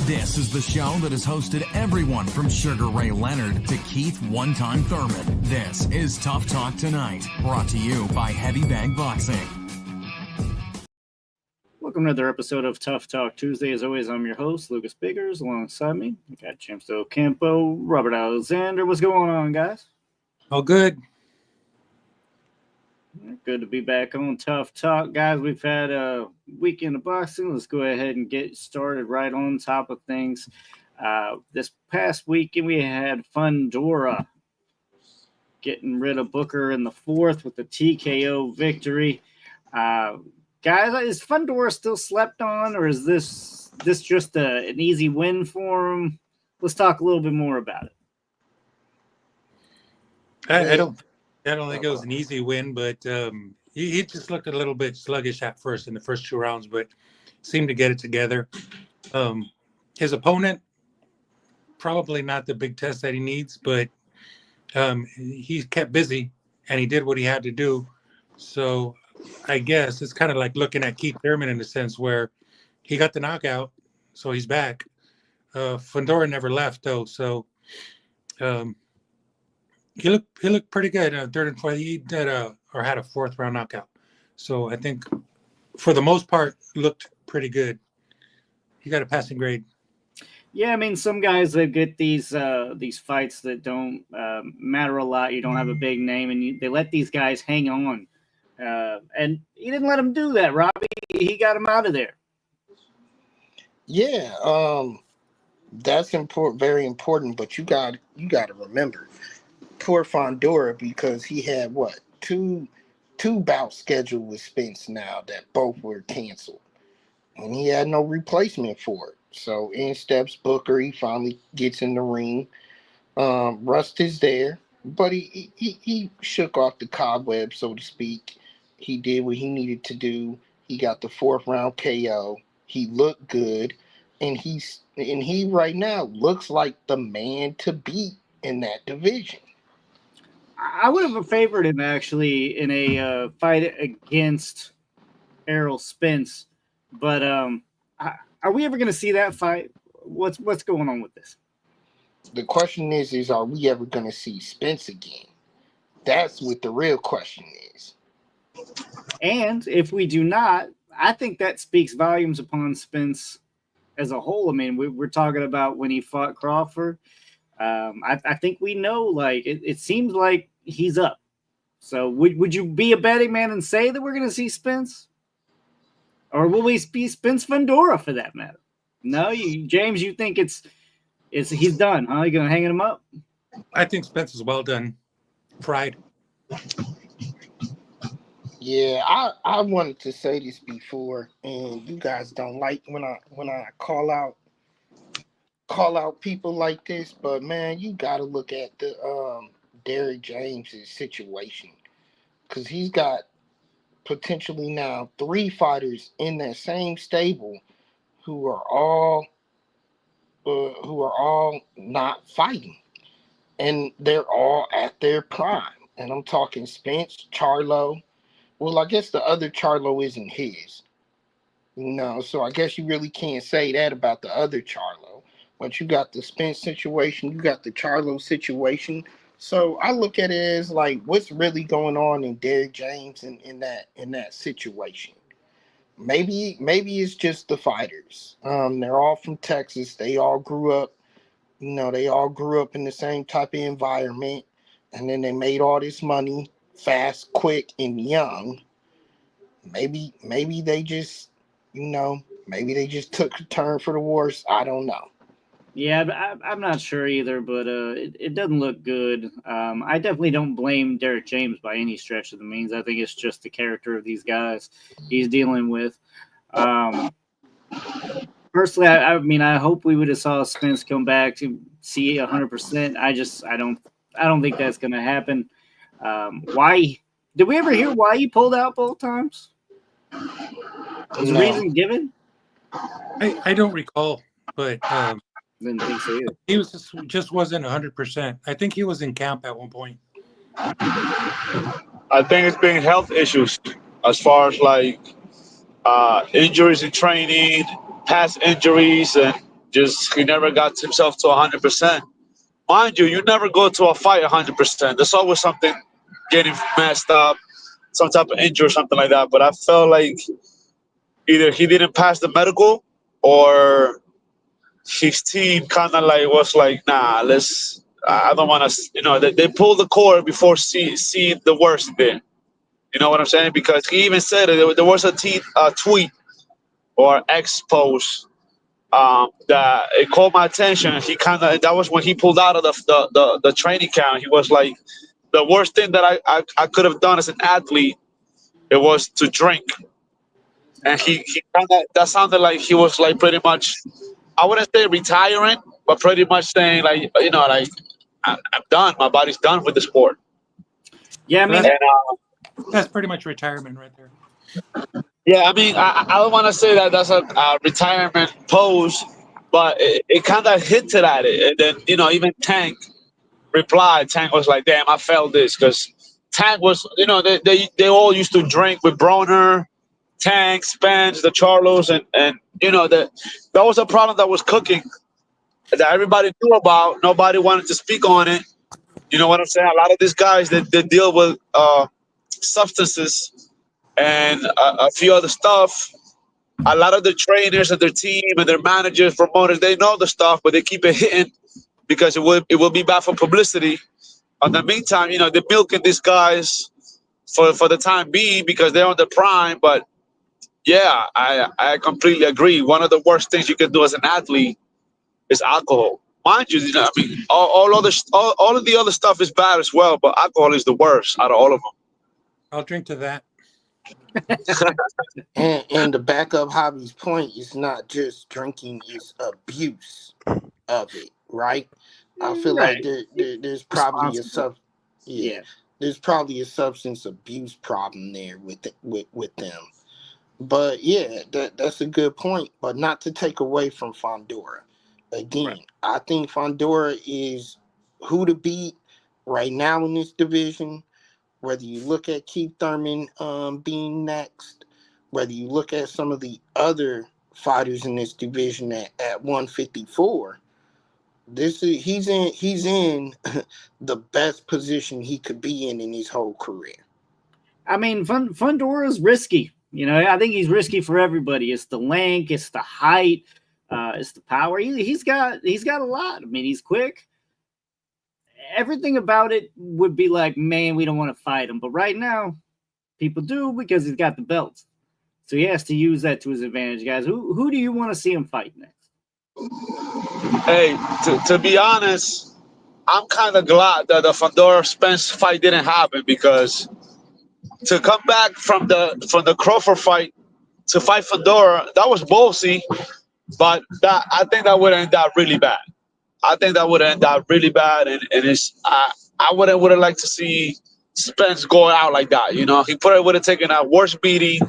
This is the show that has hosted everyone from Sugar Ray Leonard to Keith One-Time Thurman. This is Tough Talk Tonight, brought to you by Heavy Bag Boxing. Welcome to another episode of Tough Talk Tuesday. As always, I'm your host, Lucas Biggers. Alongside me, we got Chimsto Campo, Robert Alexander. What's going on, guys? Oh, good. Good to be back on Tough Talk, guys. We've had a weekend of boxing. Let's go ahead and get started right on top of things. This past weekend, we had Fundora getting rid of Booker in the fourth with the TKO victory. Guys, is Fundora still slept on, or is this just an easy win for him? Let's talk a little bit more about it. I don't think it was an easy win, but he just looked a little bit sluggish at first in the first two rounds, but seemed to get it together. His opponent, probably not the big test that he needs, but he kept busy and he did what he had to do. So I guess it's kind of like looking at Keith Thurman in a sense where he got the knockout, so he's back. Fundora never left though, so he looked pretty good. Third and fourth, he did had a fourth round knockout. So I think for the most part looked pretty good. He got a passing grade. Yeah, I mean, some guys that get these fights that don't matter a lot. You don't have a big name, and they let these guys hang on. And he didn't let him do that, Robbie. He got him out of there. Yeah, that's important, very important. But you got to remember, poor Fundora, because he had two bouts scheduled with Spence now that both were canceled, and he had no replacement for it. So in steps Booker. He finally gets in the ring. Rust is there, but he shook off the cobweb, so to speak. He did what he needed to do. He got the fourth round KO. He looked good, and he right now looks like the man to beat in that division. I would have favored him actually in a fight against Errol Spence, but are we ever going to see that fight? What's going on with this? The question is are we ever going to see Spence again? That's what the real question is. And if we do not, I think that speaks volumes upon Spence as a whole. I mean, we're talking about when he fought Crawford. I think we know, like, it seems like he's up. So would you be a betting man and say that we're going to see Spence? Or will we be Spence Fundora for that matter? No, James, you think he's done, huh? You going to hang him up? I think Spence is well done. Pride. Yeah, I wanted to say this before, and you guys don't like when I call out people like this, but man, you got to look at the Derrick James's situation, because he's got potentially now 3 fighters in that same stable who are all not fighting, and they're all at their prime. And I'm talking Spence, Charlo. Well, I guess the other Charlo isn't his. So I guess you really can't say that about the other Charlo. But you got the Spence situation, you got the Charlo situation. So I look at it as like, what's really going on in Derrick James in that situation? Maybe it's just the fighters. They're all from Texas. They all grew up, in the same type of environment, and then they made all this money fast, quick, and young. Maybe they just, took a turn for the worse. I don't know. Yeah, I'm not sure either, but it doesn't look good. I definitely don't blame Derrick James by any stretch of the means. I think it's just the character of these guys he's dealing with. Personally, I hope we would have saw Spence come back to see 100%. I don't think that's going to happen. Why? Did we ever hear why he pulled out both times? Was a reason given? I don't recall, but Didn't think so either. he was just wasn't 100%. I think he was in camp at one point. I think it's been health issues as far as like injuries in training, past injuries, and Just he never got himself to 100%. Mind you, you never go to a fight 100%. There's always something getting messed up, some type of injury or something like that. But I felt like either he didn't pass the medical or his team kind of like was like, nah, let's. I don't want to. They pulled the cord before seeing the worst bit. You know what I'm saying? Because he even said it. There was a tweet or X post that it caught my attention. He that was when he pulled out of the training camp. He was like, the worst thing that I could have done as an athlete, it was to drink. And he kind of, that sounded like he was like pretty much, I wouldn't say retiring, but pretty much saying like, like I'm done. My body's done with the sport. Yeah, I mean, that's pretty much retirement right there. Yeah, I mean, I don't want to say that that's a retirement pose, but it kind of hinted at it. And then, even Tank replied. Tank was like, damn, I felt this. Because Tank was, they all used to drink with Broner, Tank, Spence, the Charlos. And that was a problem that was cooking that everybody knew about. Nobody wanted to speak on it. You know what I'm saying? A lot of these guys that deal with substances and a few other stuff. A lot of the trainers and their team and their managers, promoters, they know the stuff, but they keep it hidden because it will be bad for publicity. In the meantime, they're milking these guys for the time being because they're on the prime. But yeah, I completely agree. One of the worst things you can do as an athlete is alcohol. Mind you, I mean, all of the other stuff is bad as well, but alcohol is the worst out of all of them. I'll drink to that. and to back up Hobby's point, it's not just drinking; it's abuse of it, right? I feel like there's probably there's probably a substance abuse problem there with them. But yeah, that's a good point. But not to take away from Fundora. Again, I think Fundora is who to beat right now in this division. Whether you look at Keith Thurman being next, whether you look at some of the other fighters in this division at 154, he's in the best position he could be in his whole career. I mean, Fundora's risky. I think he's risky for everybody. It's the length, it's the height, it's the power. He's got a lot. I mean, he's quick. Everything about it would be like, man, we don't want to fight him. But right now, people do because he's got the belts. So he has to use that to his advantage, guys. Who do you want to see him fight next? Hey, to be honest, I'm kind of glad that the Fundora Spence fight didn't happen because to come back from the Crawford fight to fight Fundora, that was ballsy, but I think that would end up really bad. I think that would end up really bad, and I would have liked to see Spence go out like that. He probably would have taken a worse beating.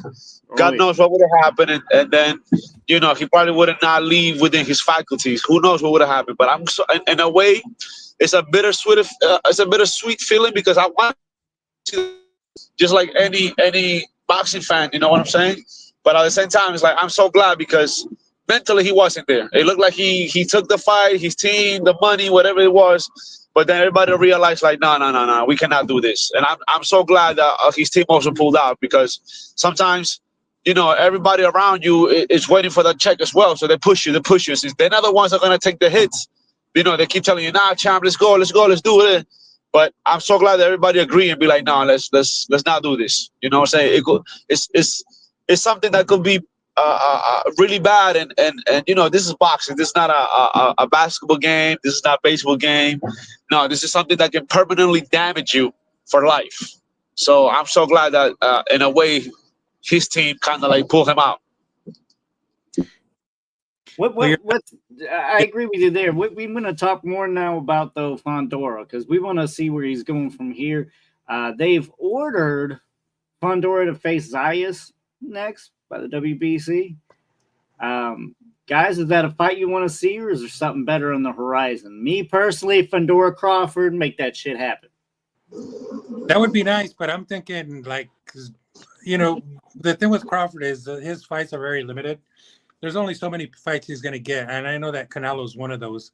God knows what would have happened, and then he probably would have not leave within his faculties. Who knows what would have happened? But I'm so, in a way, it's a bittersweet feeling because I want to, just like any boxing fan. You know what I'm saying? But at the same time, it's like I'm so glad because mentally he wasn't there. It looked like he took the fight, his team, the money, whatever it was. But then everybody realized like, no, we cannot do this. And I'm so glad that his team also pulled out because sometimes, everybody around you is waiting for that check as well. So they push you. Since they're not the ones that are going to take the hits. They keep telling you, nah, champ, let's go, let's do it. But I'm so glad that everybody agree and be like, no, let's not do this. You know what I'm saying? It's something that could be really bad, and this is boxing. This is not a basketball game. This is not a baseball game. No, this is something that can permanently damage you for life. So I'm so glad that in a way his team kind of like pulled him out. I agree with you there. We're going to talk more now about the Fundora because we want to see where he's going from here. They've ordered Fundora to face Zayas next by the WBC. Guys, is that a fight you want to see, or is there something better on the horizon? Me personally, Fundora Crawford, make that shit happen. That would be nice, but I'm thinking the thing with Crawford is his fights are very limited. there's only so many fights he's going to get, and I know that Canelo is one of those.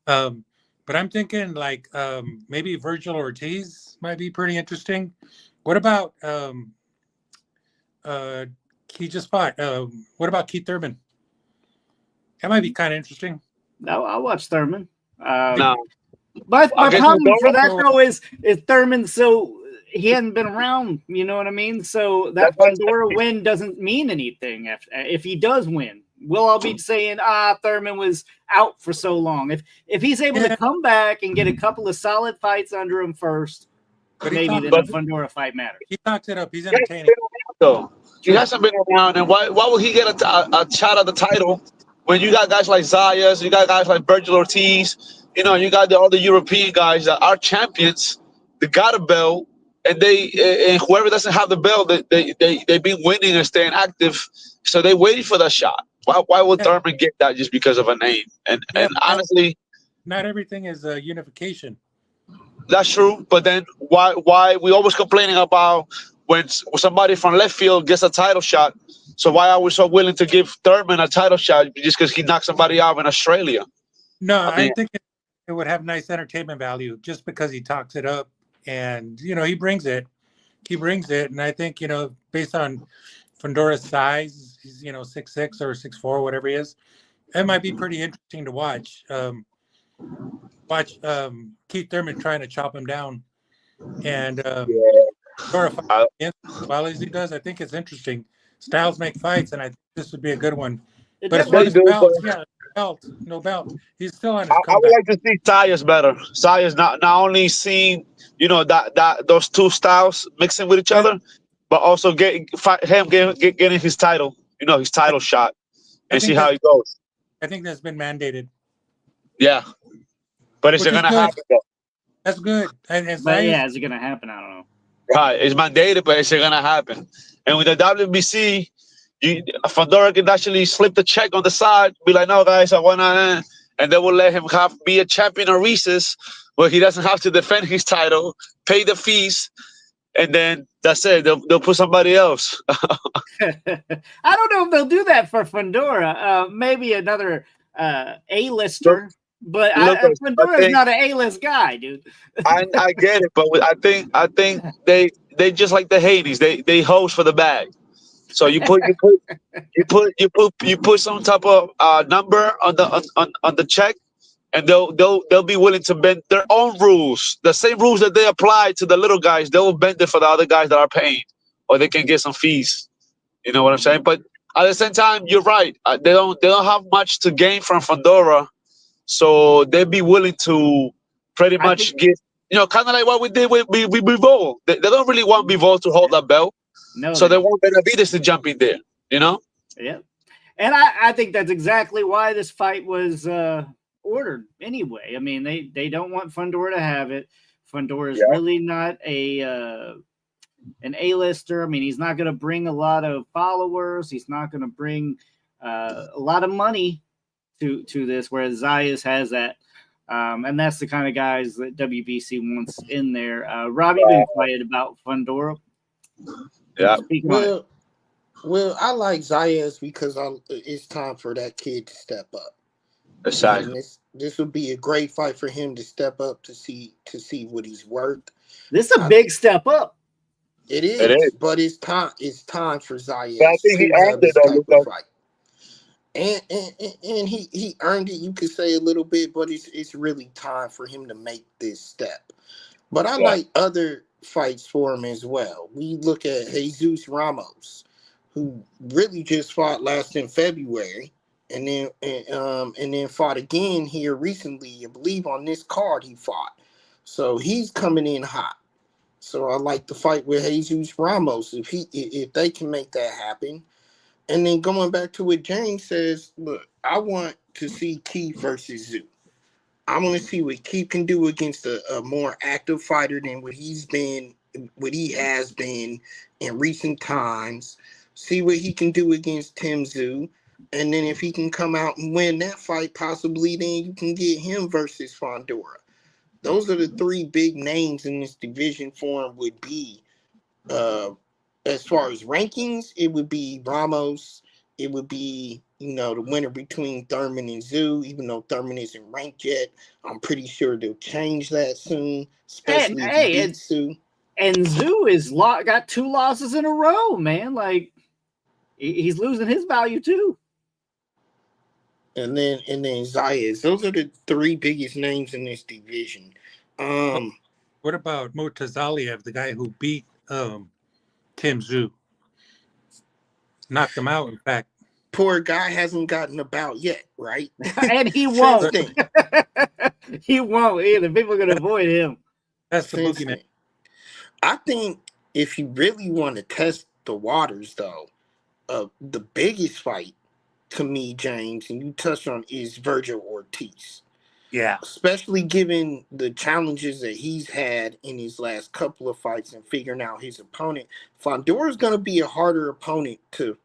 But I'm thinking like maybe Virgil Ortiz might be pretty interesting. What about he just fought? What about Keith Thurman? That might be kind of interesting. No, I'll watch Thurman. No. My problem for that Fundora. though is Thurman, so he hadn't been around. You know what I mean? So that Fundora win doesn't mean anything if he does win. We'll all be saying, Thurman was out for so long. If he's able to come back and get a couple of solid fights under him first, maybe then the Fundora fight matters. He talks it up. He's entertaining. Though he hasn't been around, and why would he get a shot at the title when you got guys like Zayas, you got guys like Virgil Ortiz, you know, you got all the European guys that are champions, they got a belt, and whoever doesn't have the belt, they've been winning and staying active, so they waiting for that shot. Why would Thurman get that just because of a name? And honestly, not everything is unification. That's true, but then why we always complaining about when somebody from left field gets a title shot? So why are we so willing to give Thurman a title shot just because he knocked somebody out in Australia? No, I think it would have nice entertainment value just because he talks it up, and you know he brings it, and I think based on Fundora's size, he's 6'6" or 6'4", whatever he is. It might be pretty interesting to watch. Watch Keith Thurman trying to chop him down, and while as he does, I think it's interesting. Styles make fights, and I think this would be a good one. But as far as no belt. He's still on his comeback. I would like to see Zayas better. Zayas not only seeing that those two styles mixing with each other, but also getting his title, his title shot, and see how he goes. I think that's been mandated. Yeah. But is it going to happen, though? That's good. Is it going to happen? I don't know. Right. It's mandated, but is it going to happen? And with the WBC, Fundora can actually slip the check on the side, be like, no, guys, I want to, and they will let him be a champion of Reese's where he doesn't have to defend his title, pay the fees, and then that's it. They'll put somebody else. I don't know if they'll do that for Fundora. Maybe another A-lister. But Fundora's not an A-list guy, dude. I get it, but I think they just like the Hades. They host for the bag. So you put some type of number on the check, and they'll be willing to bend their own rules, the same rules that they apply to the little guys. They will bend it for the other guys that are paying, or they can get some fees. You know what I'm saying? But at the same time, you're right. They don't have much to gain from Fundora. So they'd be willing to pretty much give, kind of like what we did with Bivol. They don't really want Bivol to hold that belt. No, so they want Benavidez to jump in there, Yeah. And I think that's exactly why this fight was ordered anyway. I mean, they don't want Fundora to have it. Fundora is really not an A-lister. I mean, he's not going to bring a lot of followers. He's not going to bring a lot of money to this, whereas Zayas has that. And that's the kind of guys that WBC wants in there. Robbie been quiet about Fundora. Yeah. Well, I like Zayas because it's time for that kid to step up. Exactly. This would be a great fight for him to step up to see what he's worth. This is a big step up. It is, but it's time for Zayas. But I think he earned it though. Fight. And he earned it, you could say a little bit, but it's really time for him to make this step. But I like other fights for him as well. We look at Jesus Ramos, who really just fought last in February, and then fought again here recently. I believe on this card he fought, so he's coming in hot. So I like the fight with Jesus Ramos if they can make that happen. And then going back to what James says, look, I want to see Keith versus Zoo. I want to see what Keith can do against a more active fighter than what he has been in recent times. See what he can do against Tim Zoo. And then if he can come out and win that fight, possibly then you can get him versus Fundora. Those are the three big names in this division for him would be. As far as rankings, it would be Ramos, it would be, the winner between Thurman and Zoo, even though Thurman isn't ranked yet. I'm pretty sure they'll change that soon, And especially if he hey, beats Zoo. and Zoo is got 2 losses in a row, man. Like he's losing his value too. And then Zayas. Those are the 3 biggest names in this division. What about Murtazaliev, the guy who beat Tim Zhu? Knocked him out, in fact. Poor guy hasn't gotten a bout yet, right? And he won't. He won't either. People are going to avoid him. That's the boogeyman. I think if you really want to test the waters, though, the biggest fight to me, James, and you touched on, is Virgil Ortiz. Yeah. Especially given the challenges that he's had in his last couple of fights and figuring out his opponent. Fundora is going to be a harder opponent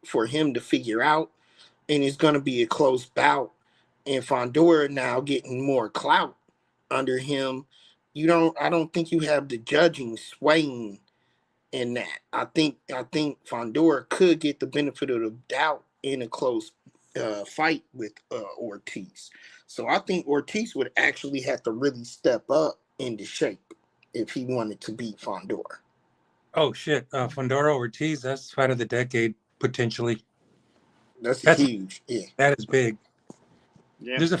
for him to figure out, and it's going to be a close bout. And Fundora now getting more clout under him. I don't think you have the judging swaying in that. I think Fundora could get the benefit of the doubt in a close fight with Ortiz. So I think Ortiz would actually have to really step up into shape if he wanted to beat Fundora. Oh shit, Fundora Ortiz, that's fight of the decade potentially. That's huge. Yeah, that is big. Yeah. There's a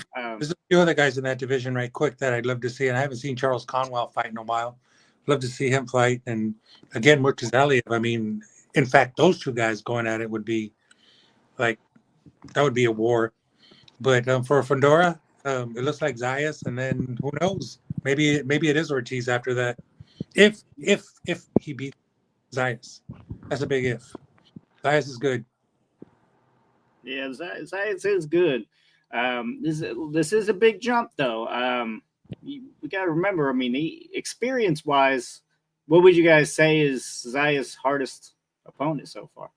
few other guys in that division right quick that I'd love to see, and I haven't seen Charles Conwell fight in a while. Love to see him fight, and again, Murtazaliev. I mean, in fact, those 2 guys going at it would be like that would be a war. But for Fundora, it looks like Zayas, and then who knows? Maybe it is Ortiz after that. If he beats Zayas, that's a big if. Zayas is good. Yeah, Zayas is good. This is a big jump, though. We got to remember. I mean, experience-wise, what would you guys say is Zayas' hardest opponent so far?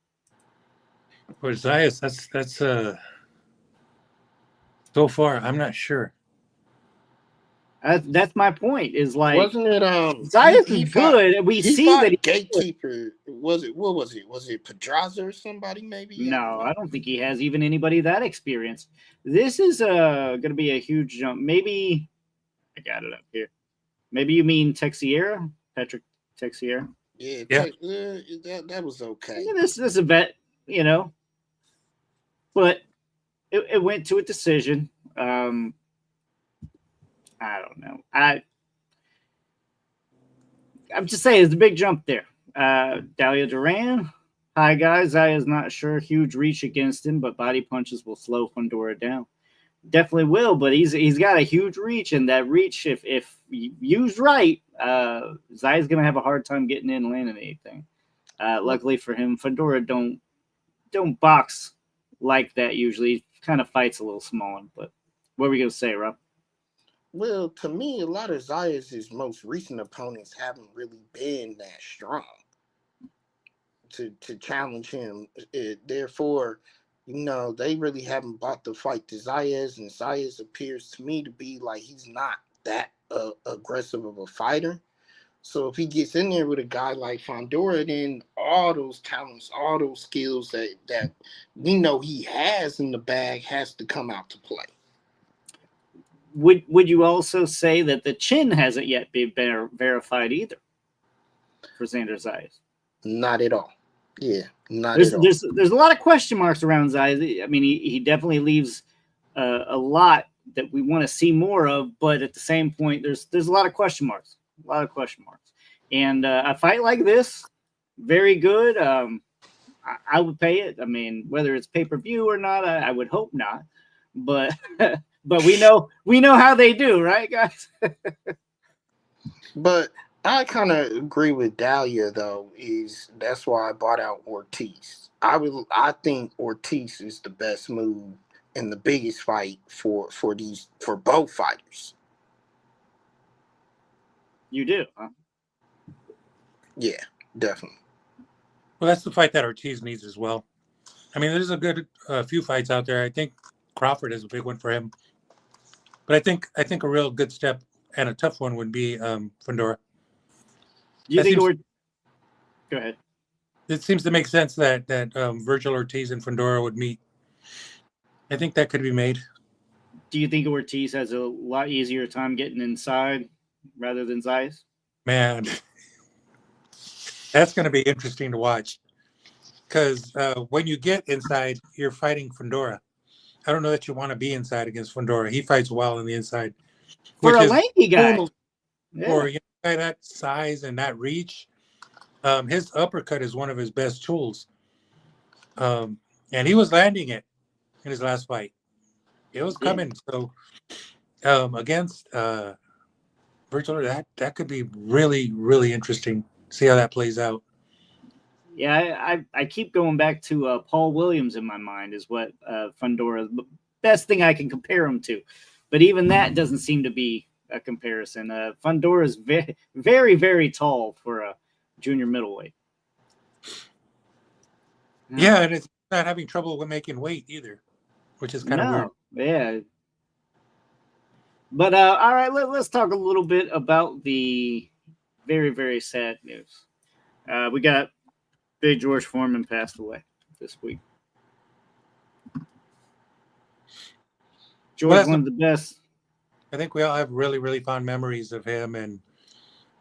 For Zayas, that's so far, I'm not sure. That's my point. Is like, wasn't it? Zayas is good. We see that gatekeeper. Was it? What was it? Was it Pedraza or somebody? Maybe. No, I don't think he has even anybody that experienced. This is going to be a huge jump. Maybe I got it up here. Maybe you mean Teixeira, Patrick Teixeira. Yeah. That was okay. Yeah, this is a bet, but it went to a decision. I don't know. I'm just saying it's a big jump there. Dalia Duran. Hi, guys. Zaya's not sure. Huge reach against him, but body punches will slow Fundora down. Definitely will, but he's got a huge reach, and that reach, if used right, Zaya's going to have a hard time getting in and landing anything. Luckily for him, Fundora don't box like that usually. He kind of fights a little small, but what were we going to say, Rob? Well, to me, a lot of Zayas' most recent opponents haven't really been that strong to challenge him. Therefore, they really haven't bought the fight to Zayas, and Zayas appears to me to be like he's not that aggressive of a fighter. So if he gets in there with a guy like Fundora, then all those talents, all those skills that we know he has in the bag has to come out to play. Would you also say that the chin hasn't yet been verified either for Xander Zayas? Not at all. Yeah, at all. There's a lot of question marks around Zayas. I mean, he definitely leaves a lot that we want to see more of, but at the same point, there's a lot of question marks. And a fight like this, very good. I would pay it. I mean, whether it's pay-per-view or not, I would hope not. But but we know how they do, right, guys? But I kind of agree with Dalia, though. That's why I bought out Ortiz. I think Ortiz is the best move and the biggest fight for both fighters. You do, huh? Yeah, definitely. Well, that's the fight that Ortiz needs as well. I mean, there's a good few fights out there. I think Crawford is a big one for him. But I think a real good step and a tough one would be Fundora. You think Go ahead. It seems to make sense that Virgil Ortiz and Fundora would meet. I think that could be made. Do you think Ortiz has a lot easier time getting inside rather than Zayas? Man, that's going to be interesting to watch. Because when you get inside, you're fighting Fundora. I don't know that you want to be inside against Fundora. He fights well on the inside. For which a is lanky guy. cool for a guy that size and that reach. His uppercut is one of his best tools. And he was landing it in his last fight. It was coming. So against Virgil, that could be really, really interesting. See how that plays out. Yeah, I keep going back to Paul Williams in my mind is what Fundora, the best thing I can compare him to. But even that doesn't seem to be a comparison. Fundora is very, very, very tall for a junior middleweight. Yeah, and it's not having trouble with making weight either, which is kind of weird. Yeah. But all right, let's talk a little bit about the very, very sad news. We got Big George Foreman passed away this week. George, one of the best. I think we all have really, really fond memories of him and,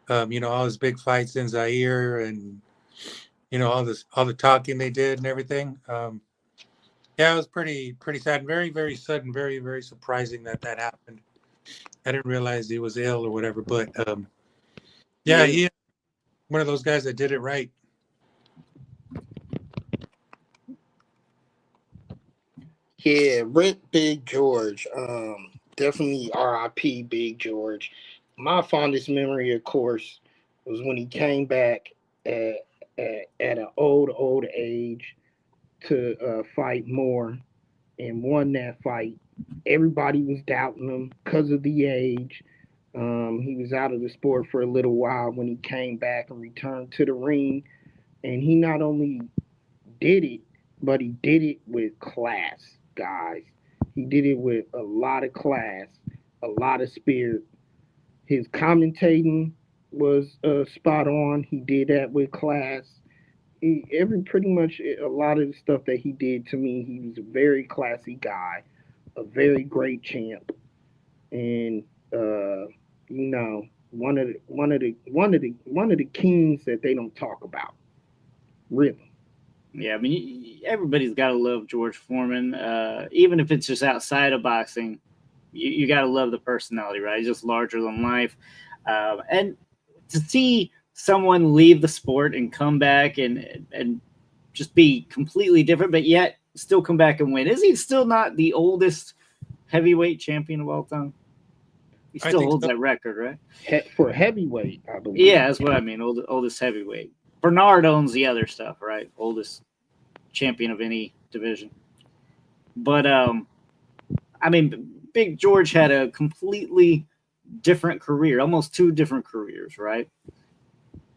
all his big fights in Zaire and, all the talking they did and everything. Yeah, it was pretty sad. Very, very sudden, very, very surprising that happened. I didn't realize he was ill or whatever, but he one of those guys that did it right. Yeah, Rip Big George. Definitely R.I.P. Big George. My fondest memory, of course, was when he came back at an old age to fight more and won that fight. Everybody was doubting him because of the age. He was out of the sport for a little while when he came back and returned to the ring. And he not only did it, but he did it with class, guys. He did it with a lot of class, a lot of spirit. His commentating was spot on. He did that with class. Pretty much a lot of the stuff that he did, to me, he was a very classy guy, a very great champ, and one of the kings that they don't talk about, really. Yeah, I mean, everybody's got to love George Foreman, even if it's just outside of boxing. You got to love the personality, right? He's just larger than life, and to see someone leave the sport and come back and just be completely different, but yet still come back and win. Is he still not the oldest heavyweight champion of all time? He still holds that record, right? For heavyweight, I believe. Yeah, that's what I mean. Oldest heavyweight. Bernard owns the other stuff, right? Oldest champion of any division. But I mean, Big George had a completely different career, almost two different careers, right?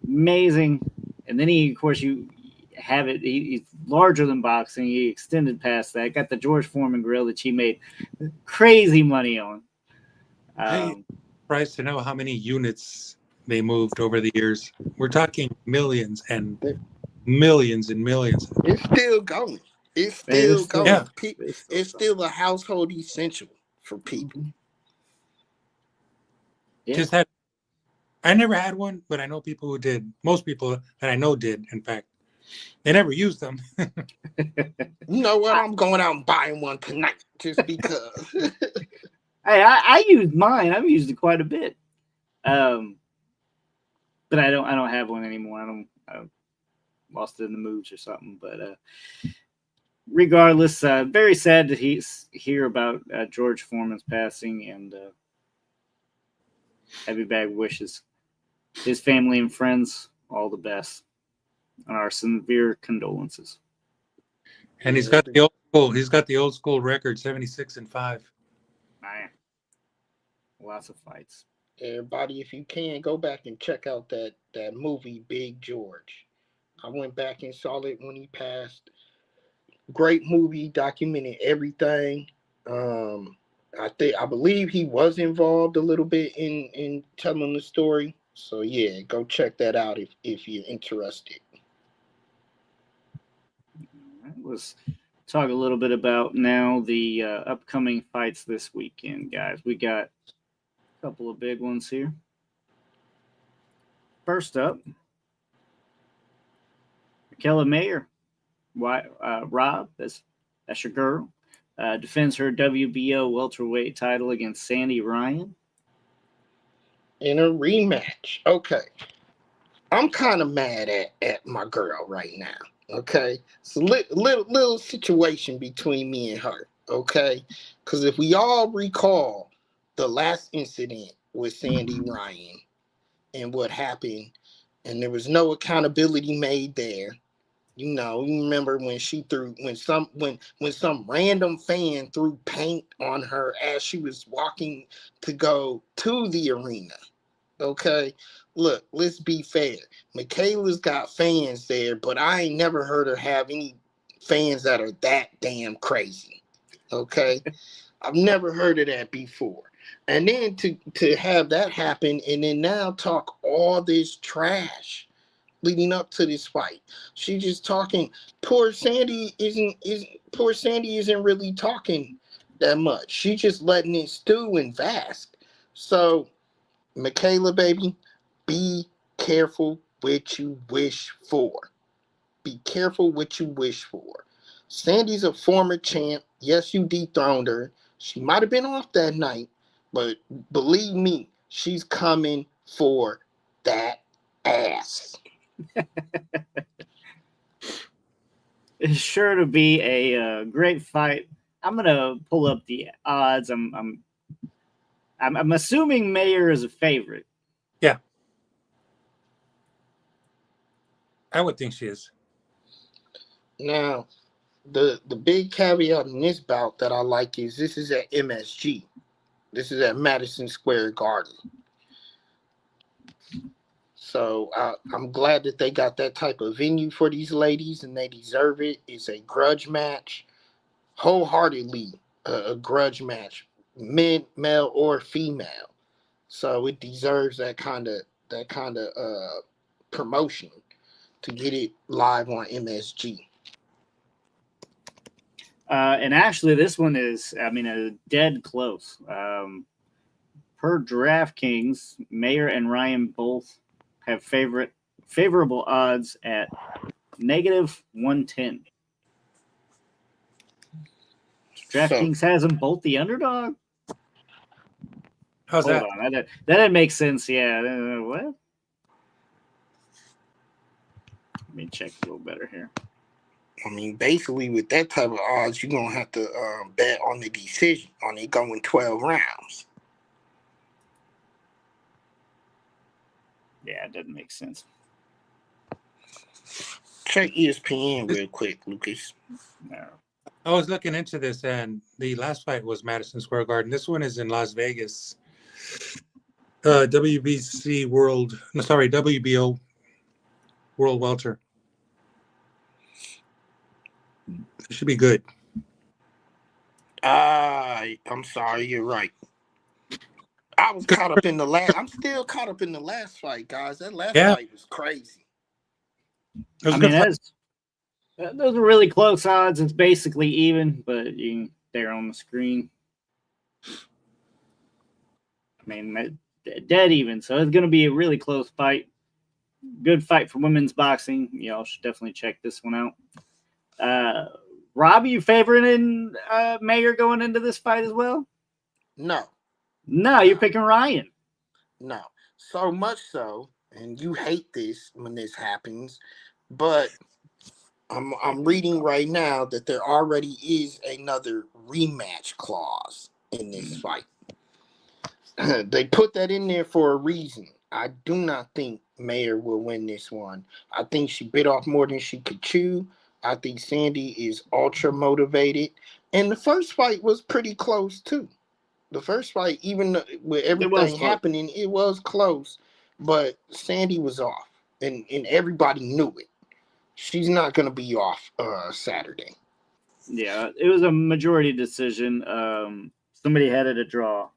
Amazing. And then of course, you have it. He's larger than boxing. He extended past that. Got the George Foreman grill that he made crazy money on. I'm surprised to know how many units they moved over the years. We're talking millions and millions and millions. It's still going. It's still going. Yeah. It's still a household essential for people. Yeah. I never had one, but I know people who did. Most people that I know did, in fact. They never used them. You know what? I'm going out and buying one tonight just because. Hey, I used mine. I've used it quite a bit. But I don't have one anymore. I lost it in the moves or something. But regardless, very sad to hear about George Foreman's passing, and heavy bag wishes his family and friends all the best, and our severe condolences. And he's got the old school. He's got the old school record, 76-5. Man, lots of fights. Everybody, if you can, go back and check out that movie Big George. I went back and saw it when he passed. Great movie, documented everything. I believe he was involved a little bit in telling the story. So yeah, go check that out if you're interested. let's talk a little bit about now the upcoming fights this weekend, guys. We got a couple of big ones here. First up, Mikaela Mayer. Rob, that's your girl. Defends her WBO welterweight title against Sandy Ryan. In a rematch. Okay. I'm kind of mad at my girl right now. Okay. It's a little situation between me and her. Okay. Because if we all recall the last incident with Sandy Ryan and what happened, and there was no accountability made there. You remember when some random fan threw paint on her as she was walking to go to the arena. Okay, look, let's be fair. Mikaela's got fans there, but I ain't never heard her have any fans that are that damn crazy. Okay, I've never heard of that before. And then to have that happen, and then now talk all this trash leading up to this fight. She just talking. Poor Sandy isn't really talking that much. She just letting it stew and bask. So, Mikaela, baby, be careful what you wish for. Be careful what you wish for. Sandy's a former champ. Yes, you dethroned her. She might have been off that night, but believe me, she's coming for that ass. It's sure to be a great fight. I'm gonna pull up the odds. I'm assuming Mayer is a favorite. Yeah, I would think she is. Now, the big caveat in this bout that I like is this is at MSG. This is at Madison Square Garden. So I'm glad that they got that type of venue for these ladies, and they deserve it. It's a grudge match, wholeheartedly a grudge match, male or female. So it deserves that kind of promotion to get it live on MSG. And actually, this one is, a dead close. Per DraftKings, Mayer and Ryan both have favorable odds at -110. DraftKings has them both the underdog. How's that? Hold on, that didn't make sense. Yeah, what? Let me check a little better here. I mean, basically, with that type of odds, you're going to have to bet on the decision, on it going 12 rounds. Yeah, it doesn't make sense. Check ESPN real quick, Lucas. No. I was looking into this, and the last fight was Madison Square Garden. This one is in Las Vegas. WBO World Welter. It should be good. I'm sorry, you're right. I was caught up in the last. I'm still caught up in the last fight, guys. That last fight was crazy. Those are really close odds. It's basically even, but they're on the screen. Dead even. So it's going to be a really close fight. Good fight for women's boxing. Y'all should definitely check this one out. Rob, you favoring Mayer going into this fight as well? No, you're picking Ryan. No, so much so, and you hate this when this happens, but I'm reading right now that there already is another rematch clause in this fight. They put that in there for a reason. I do not think Mayer will win this one. I think she bit off more than she could chew. I think Sandy is ultra motivated. And the first fight was pretty close, too. The first fight, even with everything happening, it was close. But Sandy was off. And everybody knew it. She's not going to be off Saturday. Yeah, it was a majority decision. Somebody had it a draw.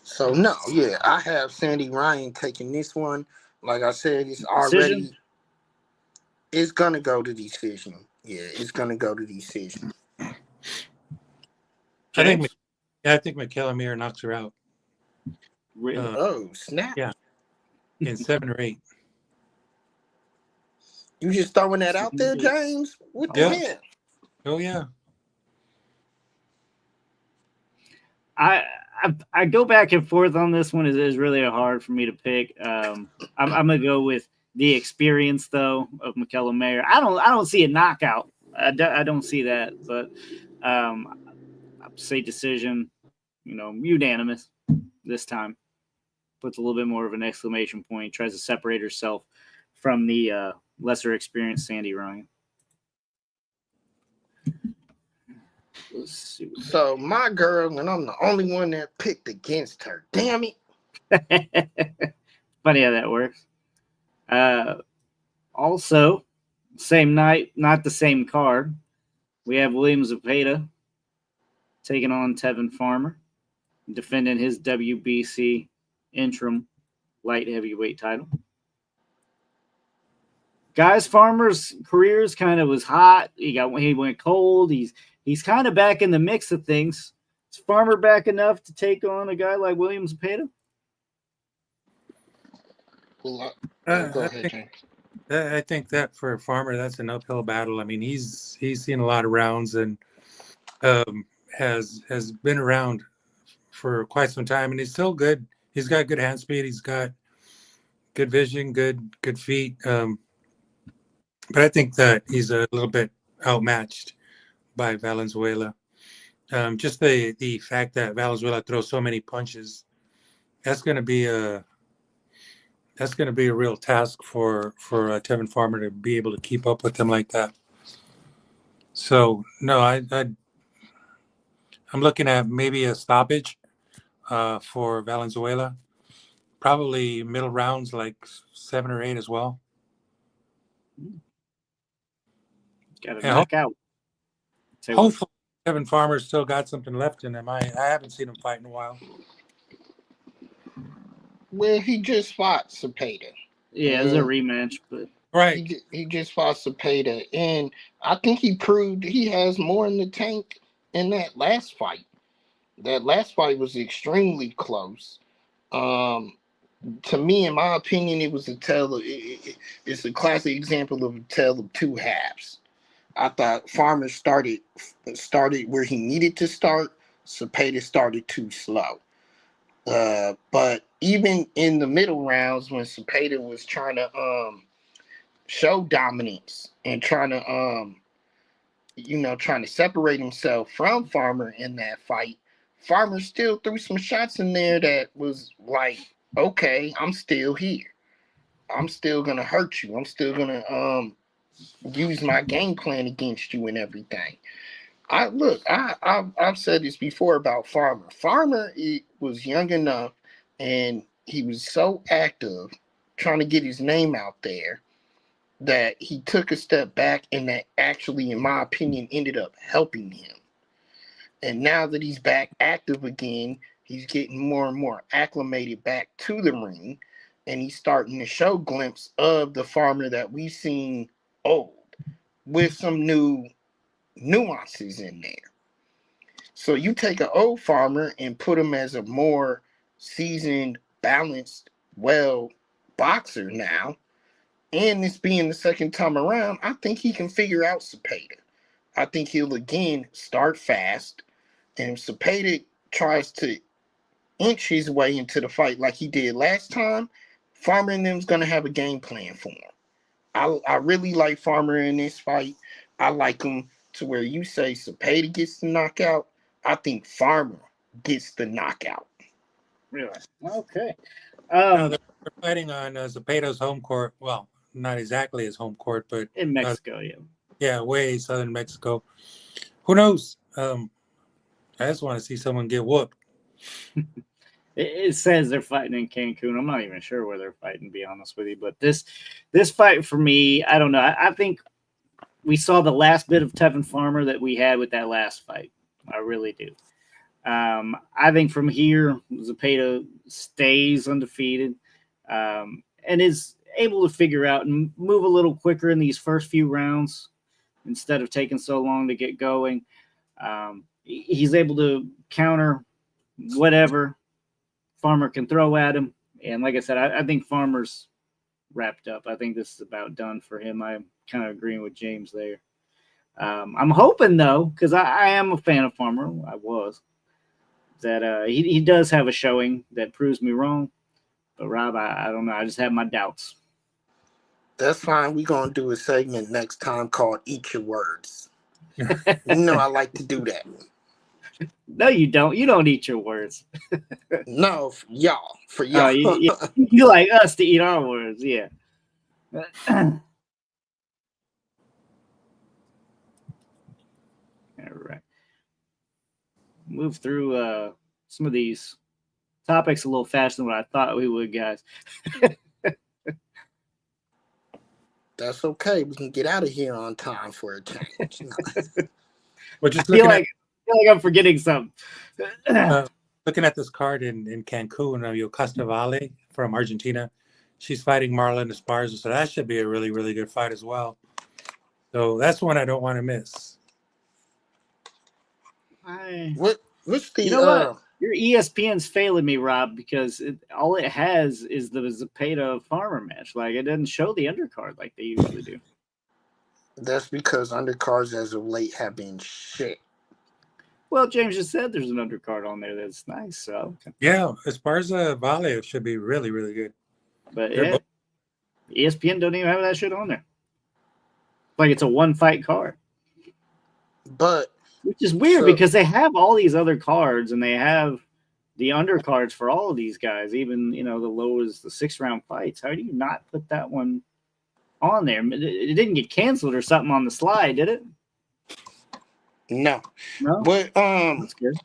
So no, I have Sandy Ryan taking this one. Like I said, it's already decision? It's gonna go to decision. Yeah, it's gonna go to decision. I think Mikaela Mayer knocks her out. Really? Oh, snap. Yeah, in 7 or 8. You just throwing that out there, James? What the hell? Oh yeah. I go back and forth on this one. Is really hard for me to pick. I'm gonna go with the experience though of Mikaela Mayer. I don't see a knockout. I don't see that, but I'd say decision. Unanimous this time. Puts a little bit more of an exclamation point. Tries to separate herself from the lesser experienced Sandy Ryan. Let's see. So my girl, and I'm the only one that picked against her. Damn it. Funny how that works. Also, same night, not the same card. We have William Zepeda taking on Tevin Farmer, defending his WBC interim light heavyweight title. Guys, Farmer's careers kind of was hot. He went cold. He's kind of back in the mix of things. Is Farmer back enough to take on a guy like William Zepeda? Well, go ahead, James. I think that for Farmer, that's an uphill battle. I mean, he's seen a lot of rounds and has been around for quite some time, and he's still good. He's got good hand speed. He's got good vision, good feet. But I think that he's a little bit outmatched by Valenzuela. Just the fact that Valenzuela throws so many punches, that's going to be a real task for Tevin Farmer to be able to keep up with him like that. So no, I'm looking at maybe a stoppage for Valenzuela, probably middle rounds like 7 or 8 as well. Got to knock out. Hopefully, Tevin Farmer's still got something left in him. I haven't seen him fight in a while. Well, he just fought Zepeda. Yeah, it was a rematch, but right. He just fought Zepeda, and I think he proved he has more in the tank in that last fight. That last fight was extremely close. To me, in my opinion, it was it's a classic example of a tale of two halves. I thought Farmer started where he needed to start. Zepeda started too slow. But even in the middle rounds, when Zepeda was trying to show dominance and trying to separate himself from Farmer in that fight, Farmer still threw some shots in there that was like, okay, I'm still here. I'm still gonna hurt you. I'm still gonna use my game plan against you and everything. I've said this before about Farmer. Farmer was young enough, and he was so active, trying to get his name out there, that he took a step back, and that actually, in my opinion, ended up helping him. And now that he's back active again, he's getting more and more acclimated back to the ring, and he's starting to show glimpses of the Farmer that we've seen old, with some new nuances in there. So you take an old Farmer and put him as a more seasoned, balanced, boxer now, and this being the second time around, I think he can figure out Zepeda. I think he'll again start fast, and if Zepeda tries to inch his way into the fight like he did last time, Farmer and them's gonna have a game plan for him. I really like Farmer in this fight. I like him to where you say Zepeda gets the knockout. I think Farmer gets the knockout. Really? Okay. They're fighting on Zepeda's home court. Well, not exactly his home court, but in Mexico, yeah, way southern Mexico. Who knows? I just want to see someone get whooped. It says they're fighting in Cancun. I'm not even sure where they're fighting, to be honest with you. But this fight for me, I don't know. I think we saw the last bit of Tevin Farmer that we had with that last fight. I really do. I think from here, Zepeda stays undefeated, and is able to figure out and move a little quicker in these first few rounds instead of taking so long to get going. He's able to counter whatever Farmer can throw at him. And like I said, I think Farmer's wrapped up. I think this is about done for him. I'm kind of agreeing with James there. I'm hoping, though, because I am a fan of Farmer. I was. That he does have a showing that proves me wrong. But, Rob, I don't know. I just have my doubts. That's fine. We're going to do a segment next time called Eat Your Words. I like to do that. No, you don't. You don't eat your words. No, for y'all. You like us to eat our words, yeah. All right. Move through some of these topics a little faster than what I thought we would, guys. That's okay. We can get out of here on time for a change. We're just I feel like I'm forgetting something. looking at this card in Cancun, Yocosta Valle from Argentina. She's fighting Marlon Esparza, so that should be a really, really good fight as well. So that's one I don't want to miss. What's the? You know what? Your ESPN's failing me, Rob, because all it has is the Zepeda Farmer match. Like, it doesn't show the undercard like they usually do. That's because undercards as of late have been shit. Well, James just said there's an undercard on there that's nice. So yeah, Esparza Valle should be really, really good. But yeah, ESPN don't even have that shit on there. Like it's a one fight card. But which is weird because they have all these other cards and they have the undercards for all of these guys, even the low as the 6-round fights. How do you not put that one on there? It didn't get canceled or something on the slide, did it? No. What That's good.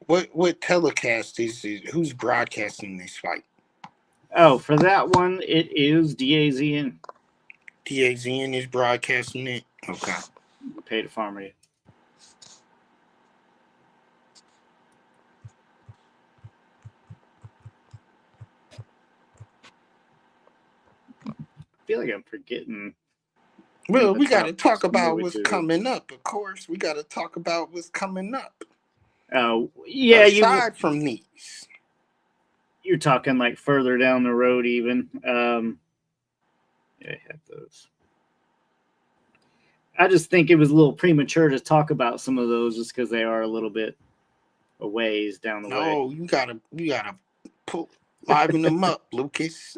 What telecast is who's broadcasting this fight? Oh, for that one, it is DAZN. DAZN is broadcasting it. Okay. Pay to Farmer. I feel like I'm forgetting. Well, we got to talk about what's coming up. Of course, we got to talk about what's coming up. Oh, yeah. Aside from these, you're talking like further down the road, even. Yeah, I have those. I just think it was a little premature to talk about some of those just because they are a little bit a ways down the way. No, you gotta liven them up, Lucas.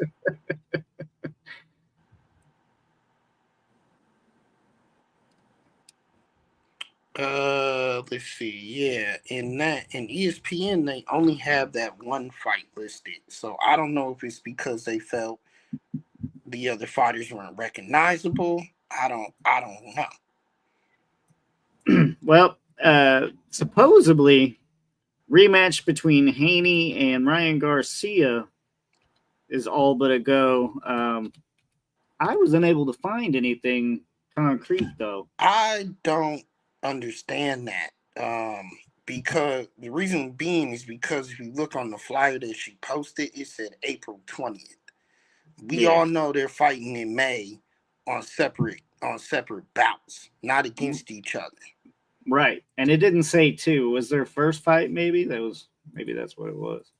Let's see. Yeah, in ESPN, they only have that one fight listed. So I don't know if it's because they felt the other fighters weren't recognizable. I don't know. Well, supposedly rematch between Haney and Ryan Garcia is all but a go. I was unable to find anything concrete though. I don't understand that because the reason being is because if you look on the flyer that she posted, it said April 20th. We all know they're fighting in May on separate bouts, not against each other. Right, and it didn't say two. Was their first fight? Maybe that's what it was.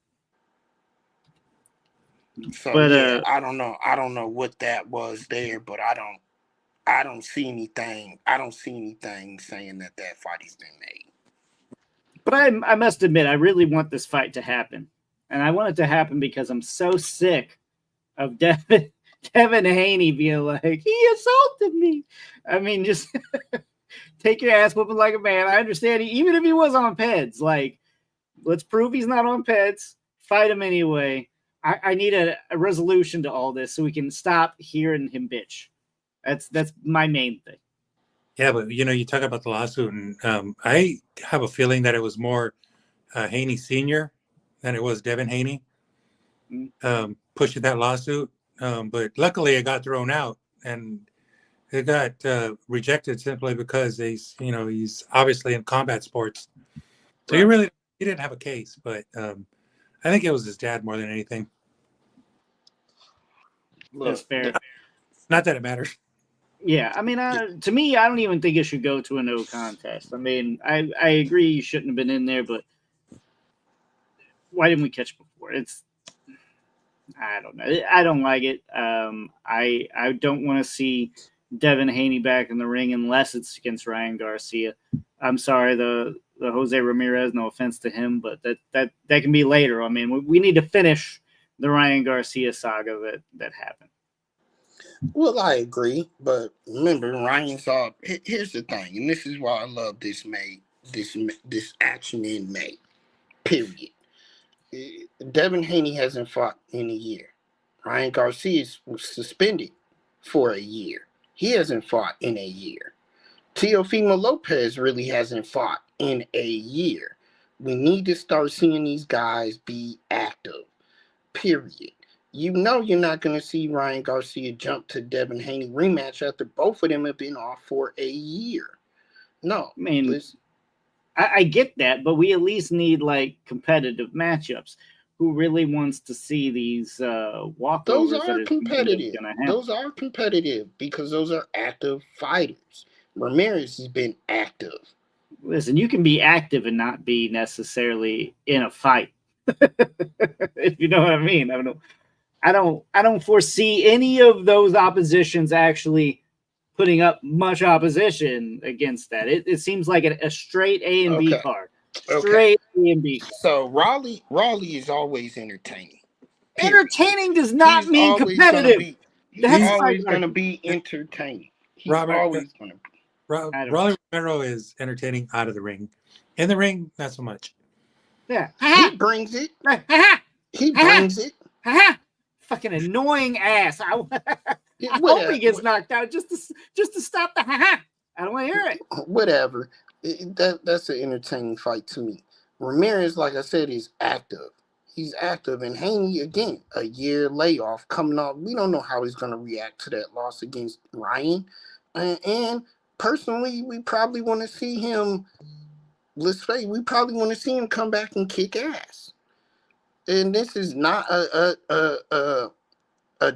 So, but I don't know. I don't know what that was there, but I don't see anything. I don't see anything saying that fight has been made. But I must admit, I really want this fight to happen. And I want it to happen because I'm so sick of Devin Haney being like, he assaulted me. I mean, just take your ass whooping like a man. I understand. Even if he was on PEDs, like, let's prove he's not on PEDs. Fight him anyway. I need a resolution to all this so we can stop hearing him bitch. That's my main thing. Yeah, but you talk about the lawsuit, and I have a feeling that it was more Haney Sr. than it was Devin Haney pushing that lawsuit. But luckily, it got thrown out, and it got rejected simply because he's obviously in combat sports, so he didn't have a case. But I think it was his dad more than anything. That's fair. Not that it matters. Yeah, I mean, to me, I don't even think it should go to a no contest. I mean, I agree you shouldn't have been in there, but why didn't we catch before? I don't know. I don't like it. I don't want to see Devin Haney back in the ring unless it's against Ryan Garcia. I'm sorry, the Jose Ramirez. No offense to him, but that can be later. I mean, we need to finish the Ryan Garcia saga that happened. Well, I agree, but remember, Ryan's all. Here's the thing, and this is why I love this action in May. Period. Devin Haney hasn't fought in a year. Ryan Garcia was suspended for a year. He hasn't fought in a year. Teofimo Lopez really hasn't fought in a year. We need to start seeing these guys be active. Period. You know you're not going to see Ryan Garcia jump to Devin Haney rematch after both of them have been off for a year. No. I mean, I get that, but we at least need like competitive matchups. Who really wants to see these walkovers? Those are competitive. Those are competitive because those are active fighters. Ramirez has been active. Listen, you can be active and not be necessarily in a fight. If you know what I mean. I don't foresee any of those oppositions actually putting up much opposition against that. It seems like a straight A and B card. Straight A and B card. So Raleigh is always entertaining. Entertaining does not mean competitive. He's always going to be entertaining. He's always going to be. Raleigh Romero is entertaining out of the ring. In the ring, not so much. Yeah. He brings it. He brings it. Fucking annoying ass. I hope he gets knocked out just to stop the I don't want to hear it. Whatever. That's an entertaining fight to me. Ramirez, like I said, is active. He's active. And Haney, again, a year layoff coming off. We don't know how he's going to react to that loss against Ryan. And personally, we probably want to see him, we probably want to see him come back and kick ass. And this is not a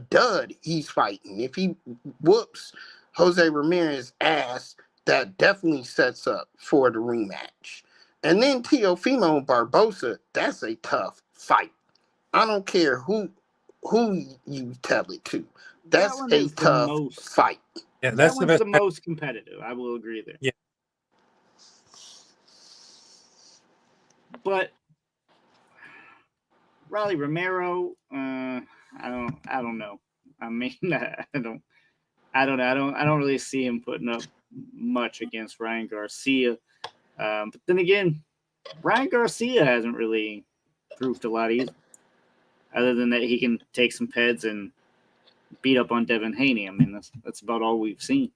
dud he's fighting. If he whoops Jose Ramirez's ass, that definitely sets up for the rematch. And then Teofimo Barbosa, that's a tough fight. I don't care who you tell it to. That's a tough fight. Yeah, that's the most competitive. I will agree there. Yeah. But Raleigh Romero, I don't know. I mean, I don't know. I don't really see him putting up much against Ryan Garcia. But then again, Ryan Garcia hasn't really proved a lot either. Other than that, he can take some peds and beat up on Devin Haney. I mean, that's about all we've seen.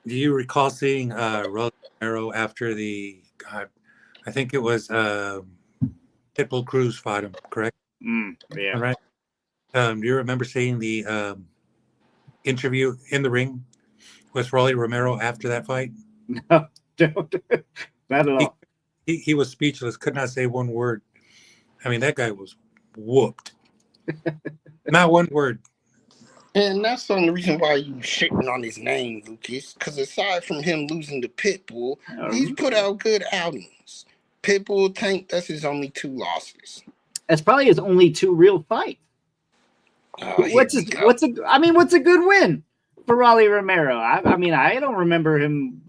Do you recall seeing Raleigh Romero after I think it was Pitbull Cruz fought him, correct? Yeah. All right. Do you remember seeing the interview in the ring with Raleigh Romero after that fight? No, don't. Not at all. He was speechless, could not say one word. I mean, that guy was whooped. Not one word. And that's the only reason why you shitting on his name, Lucas. Because aside from him losing to Pitbull, he's put out good outings. Pitbull, Tank, that's his only 2 losses. That's probably his only 2 real fights. What's a good win for Raleigh Romero? I mean, I don't remember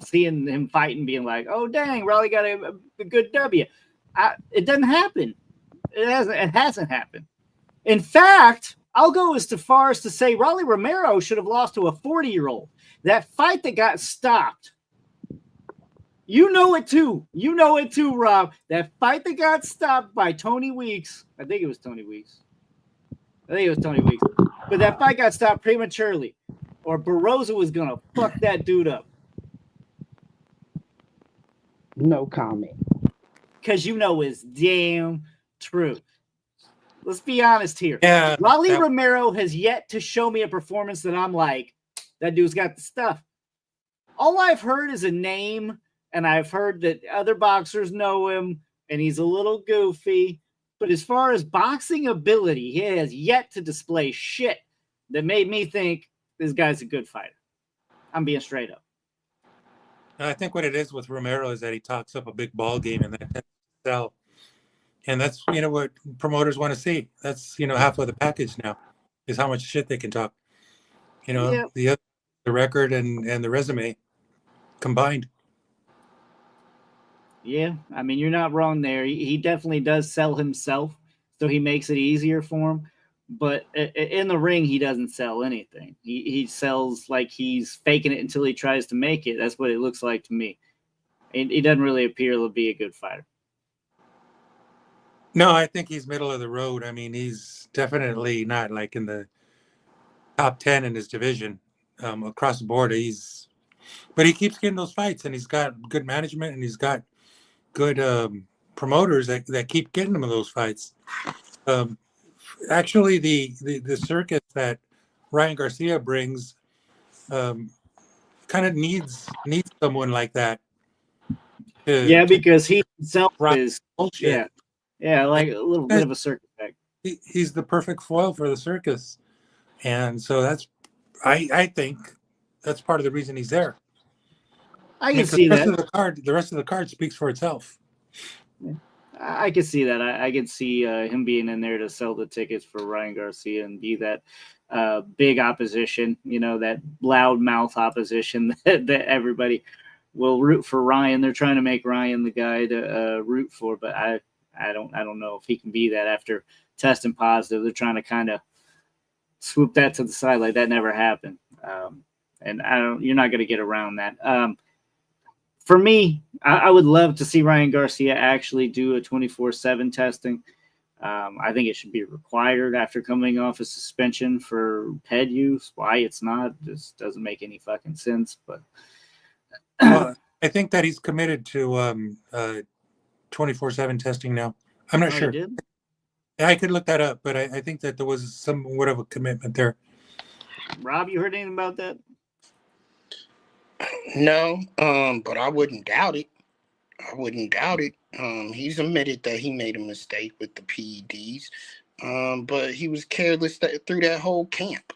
seeing him fight and being like, "Oh dang, Raleigh got a good W." It doesn't happen. It hasn't happened. In fact, I'll go as far as to say Raleigh Romero should have lost to a 40-year-old. That fight that got stopped. You know it too. You know it too, Rob. That fight that got stopped by Tony Weeks. I think it was Tony Weeks. But that fight got stopped prematurely. Or Barroza was going to fuck that dude up. No comment. Because you know it's damn true. Let's be honest here. Yeah, Raleigh Romero has yet to show me a performance that I'm like, that dude's got the stuff. All I've heard is a name, and I've heard that other boxers know him, and he's a little goofy. But as far as boxing ability, he has yet to display shit. that made me think this guy's a good fighter. I'm being straight up. I think what it is with Romero is that he talks up a big ball game and that tends to sell. And that's, what promoters want to see. That's, half of the package now is how much shit they can talk. Yeah. The record and the resume combined. Yeah, I mean, you're not wrong there. He definitely does sell himself, so he makes it easier for him. But in the ring, he doesn't sell anything. He sells like he's faking it until he tries to make it. That's what it looks like to me. He doesn't really appear to be a good fighter. No, I think he's middle of the road. I mean, he's definitely not like in the top 10 in his division across the board. But he keeps getting those fights, and he's got good management, and he's got good promoters that keep getting him in those fights. Actually, the circus that Ryan Garcia brings kind of needs someone like that. Because he himself is bullshit. Yeah, like a little bit of a circus act. He's the perfect foil for the circus, and so I think that's part of the reason he's there. I can see that. The rest of the card speaks for itself. I can see that. I can see him being in there to sell the tickets for Ryan Garcia and be that big opposition, that loudmouth opposition that everybody will root for Ryan. They're trying to make Ryan the guy to root for, but I don't know if he can be that after testing positive. They're trying to kind of swoop that to the side like that never happened. And you're not going to get around that. For me, I would love to see Ryan Garcia actually do a 24/7 testing. I think it should be required after coming off a suspension for PED use. Why it's not, just doesn't make any fucking sense. But well, I think that he's committed to 24/7 testing now. I'm not sure. I could look that up, but I think that there was somewhat of a commitment there. Rob, you heard anything about that? No, but I wouldn't doubt it. He's admitted that he made a mistake with the PEDs, but he was careless through that whole camp.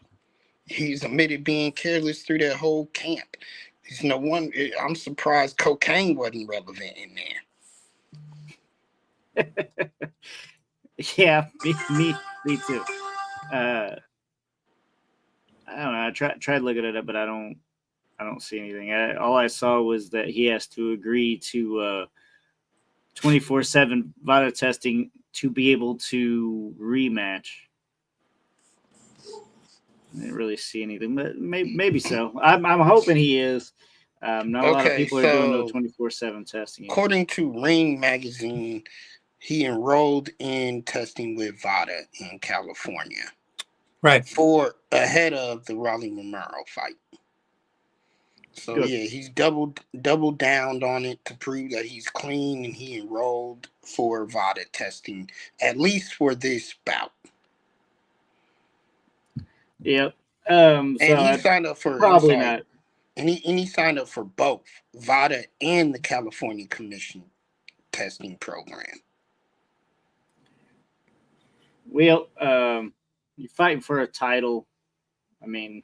He's admitted being careless through that whole camp. There's no one. I'm surprised cocaine wasn't relevant in there. Yeah, me too. I don't know. I tried looking it up, but I don't see anything. All I saw was that he has to agree to 24/7 VADA testing to be able to rematch. I didn't really see anything, but maybe so. I'm hoping he is. Not a lot of people are doing no 24/7 testing. According to Ring Magazine, he enrolled in testing with VADA in California. Right. Ahead of the Rolly Romero fight. So Good. Yeah, he's doubled down on it to prove that he's clean, and he enrolled for VADA testing, at least for this bout. Yep. And he signed up for probably not. And he signed up for both VADA and the California Commission testing program. Well, you're fighting for a title. I mean,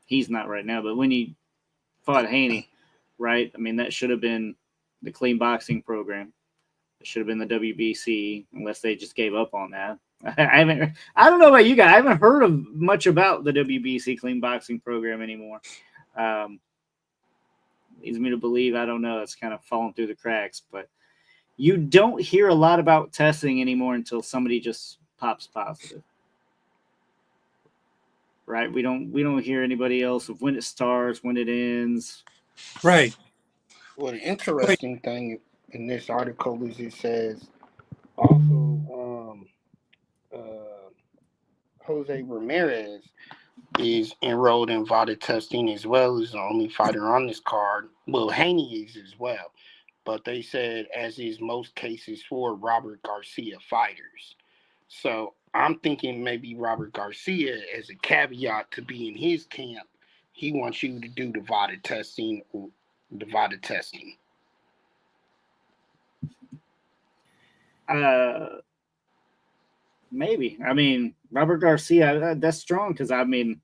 he's not right now, but when he fought Haney, right? I mean, that should have been the clean boxing program. It should have been the WBC, unless they just gave up on that. I don't know about you guys. I haven't heard of much about the WBC clean boxing program anymore. Leads me to believe, I don't know, it's kind of falling through the cracks, but you don't hear a lot about testing anymore until somebody just pops positive. Right? We don't hear anybody else of when it starts, when it ends. Right. Well, the interesting thing in this article is it says also Jose Ramirez is enrolled in VADA testing as well as the only fighter on this card. Well, Haney is as well, but they said as is most cases for Robert Garcia fighters. So I'm thinking maybe Robert Garcia, as a caveat to be in his camp, he wants you to do the VADA testing. Maybe. I mean, Robert Garcia, that's strong because, I mean,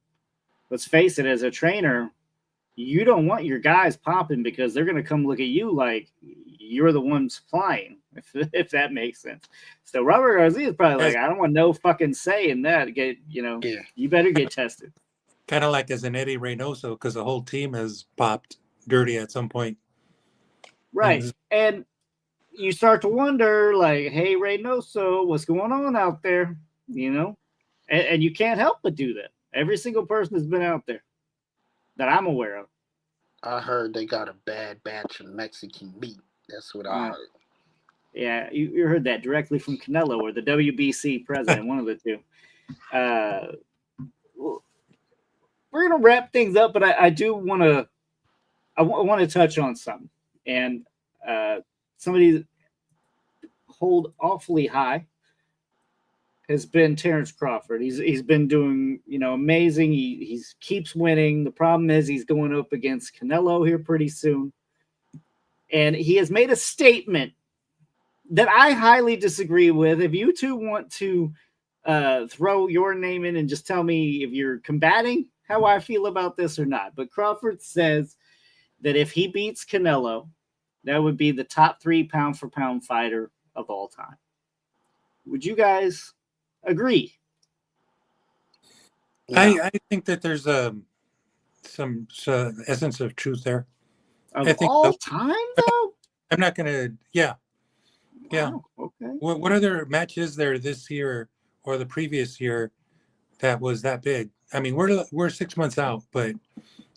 let's face it, as a trainer, you don't want your guys popping because they're going to come look at you like you're the one supplying, if that makes sense. So Robert Garcia is probably like, I don't want no fucking say in that. You better get tested. Kind of like as an Eddie Reynoso, because the whole team has popped dirty at some point. Right. And you start to wonder, like, hey, Reynoso, what's going on out there? You know? And you can't help but do that. Every single person has been out there that I'm aware of. I heard they got a bad batch of Mexican meat. That's what I heard. Yeah, you heard that directly from Canelo or the WBC president, one of the two. We're going to wrap things up, but I do want to – I want to touch on something. And somebody hold awfully high has been Terrence Crawford. He's been doing, amazing. He keeps winning. The problem is he's going up against Canelo here pretty soon. And he has made a statement that I highly disagree with. If you two want to throw your name in and just tell me if you're combating how I feel about this or not. But Crawford says that if he beats Canelo, that would be the top 3 pound-for-pound fighter of all time. Would you guys agree? I think that there's some essence of truth there. Of all time, though? I'm not going to, yeah. Wow, okay. What other match is there this year or the previous year that was that big? I mean, we're 6 months out, but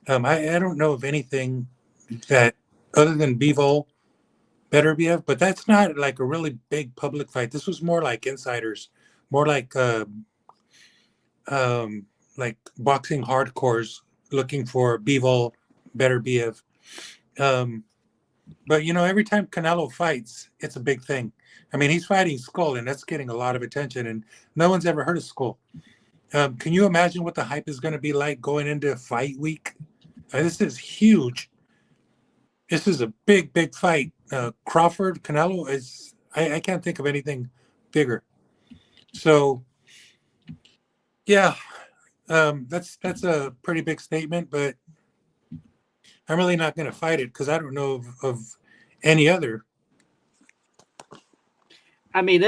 I don't know of anything that other than Bivol, Beterbiev, but that's not like a really big public fight. This was more like insiders, more like boxing hardcores looking for Bivol, Beterbiev. But every time Canelo fights, it's a big thing. I mean, he's fighting Skull, and that's getting a lot of attention, and no one's ever heard of Skull. Can you imagine what the hype is going to be like going into fight week? This is huge. This is a big, big fight. Crawford, Canelo is. I can't think of anything bigger. So, yeah, that's a pretty big statement, but I'm really not going to fight it because I don't know of any other. I mean,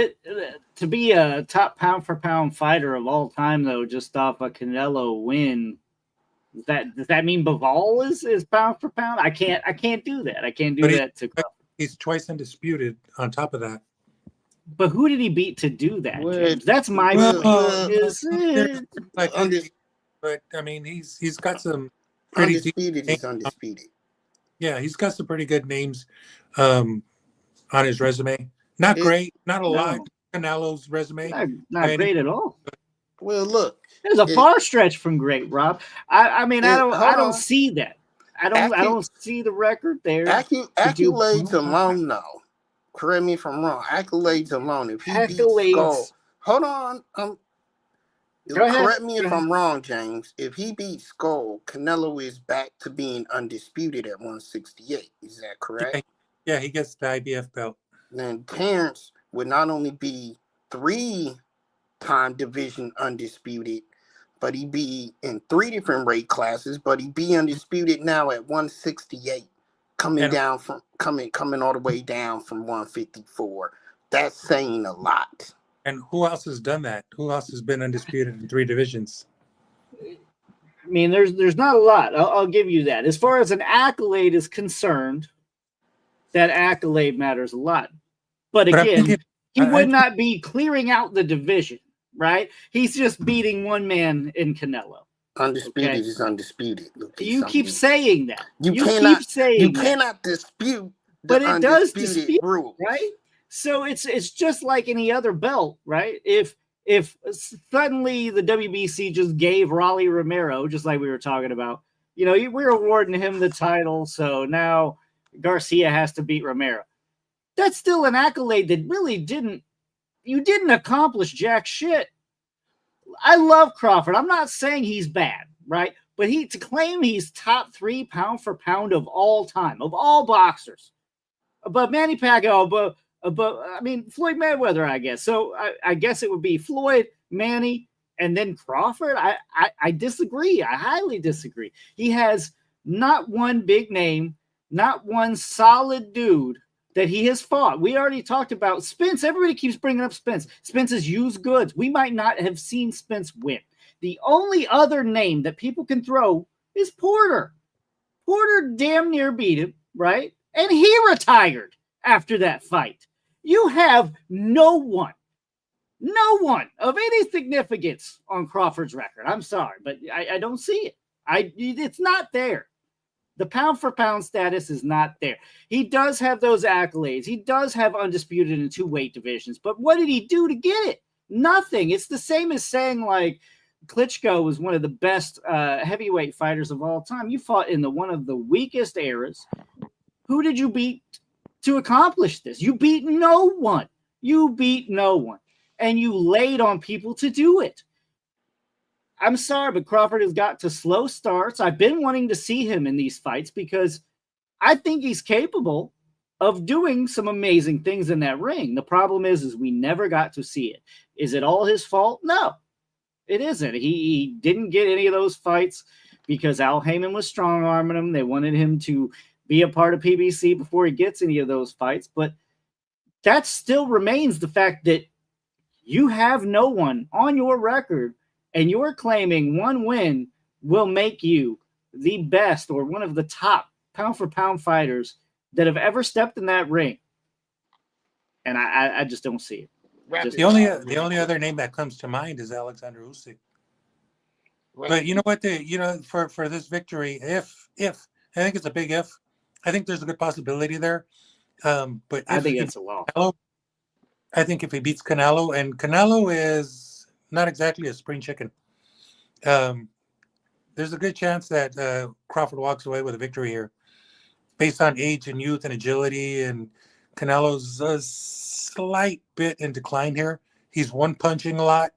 to be a top pound-for-pound fighter of all time, though, just off a Canelo win, does that mean Bivol is pound-for-pound? I can't do that. I can't do that to Crawford. He's twice undisputed on top of that. But who did he beat to do that, James? That's my point. But, I mean, he's got some pretty undisputed is undisputed. Yeah, he's got some pretty good names on his resume. Not great, not a lot. Canelo's resume. Not great at all. Well, look. There's a far stretch from great, Rob. I mean, I don't see that. I don't see the record there. Accolades alone, no. Correct me if I'm wrong. Accolades alone. If he beats Skull, hold on. Correct me if I'm wrong, James. If he beats Skull, Canelo is back to being undisputed at 168. Is that correct? Yeah, he gets the IBF belt. Then Terrence would not only be 3-time division undisputed, but he'd be in 3 different weight classes, but he'd be undisputed now at 168, coming all the way down from 154. That's saying a lot. And who else has done that? Who else has been undisputed in 3 divisions? I mean, there's not a lot. I'll give you that. As far as an accolade is concerned, that accolade matters a lot. But again, he would not be clearing out the division, right? He's just beating one man in Canelo. Undisputed is undisputed. You keep saying that. You cannot dispute the but it does dispute rules, right? So it's just like any other belt, right? If suddenly the WBC just gave Rolly Romero, just like we were talking about, we're awarding him the title, so now Garcia has to beat Romero. That's still an accolade that really didn't accomplish jack shit. I love Crawford. I'm not saying he's bad, right? But to claim he's top 3 pound for pound of all time, of all boxers, above Manny Pacquiao, But I mean, Floyd Mayweather, I guess. So I guess it would be Floyd, Manny, and then Crawford. I disagree. I highly disagree. He has not one big name, not one solid dude that he has fought. We already talked about Spence. Everybody keeps bringing up Spence. Spence is used goods. We might not have seen Spence win. The only other name that people can throw is Porter. Porter damn near beat him, right? And he retired after that fight. You have no one of any significance on Crawford's record. I'm sorry, but I don't see it. It's not there. The pound for pound status is not there. He does have those accolades. He does have undisputed in 2 weight divisions, but what did he do to get it? Nothing. It's the same as saying like Klitschko was one of the best heavyweight fighters of all time. You fought in one of the weakest eras. Who did you beat to accomplish this? You beat no one. You beat no one. And you laid on people to do it. I'm sorry, but Crawford has got to slow starts. I've been wanting to see him in these fights because I think he's capable of doing some amazing things in that ring. The problem is we never got to see it. Is it all his fault? No, it isn't. He didn't get any of those fights because Al Heyman was strong-arming him. They wanted him to be a part of PBC before he gets any of those fights. But that still remains the fact that you have no one on your record and you're claiming one win will make you the best or one of the top pound-for-pound fighters that have ever stepped in that ring. And I just don't see it. The only other name that comes to mind is Alexander Usyk. Right. But you know what? For this victory, if I think it's a big if, I think there's a good possibility there. But I think it's a loss. I think if he beats Canelo, and Canelo is not exactly a spring chicken, there's a good chance that Crawford walks away with a victory here, based on age and youth and agility. And Canelo's a slight bit in decline here. He's one punching a lot.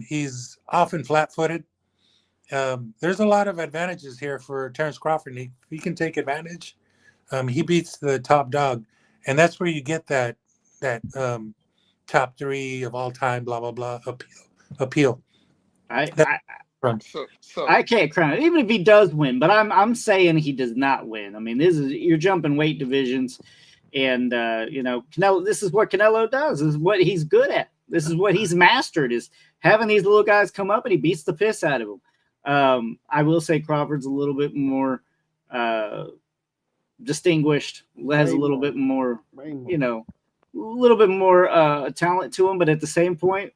He's often flat-footed. There's a lot of advantages here for Terence Crawford. And he can take advantage. He beats the top dog, and that's where you get that top 3 of all time, blah blah blah appeal. I can't crown it, even if he does win. But I'm saying he does not win. I mean, you're jumping weight divisions, and Canelo. This is what Canelo does. This is what he's good at. This is what he's mastered, is having these little guys come up and he beats the piss out of them. I will say Crawford's a little bit more distinguished, has a little bit more, a little bit more talent to him, but at the same point,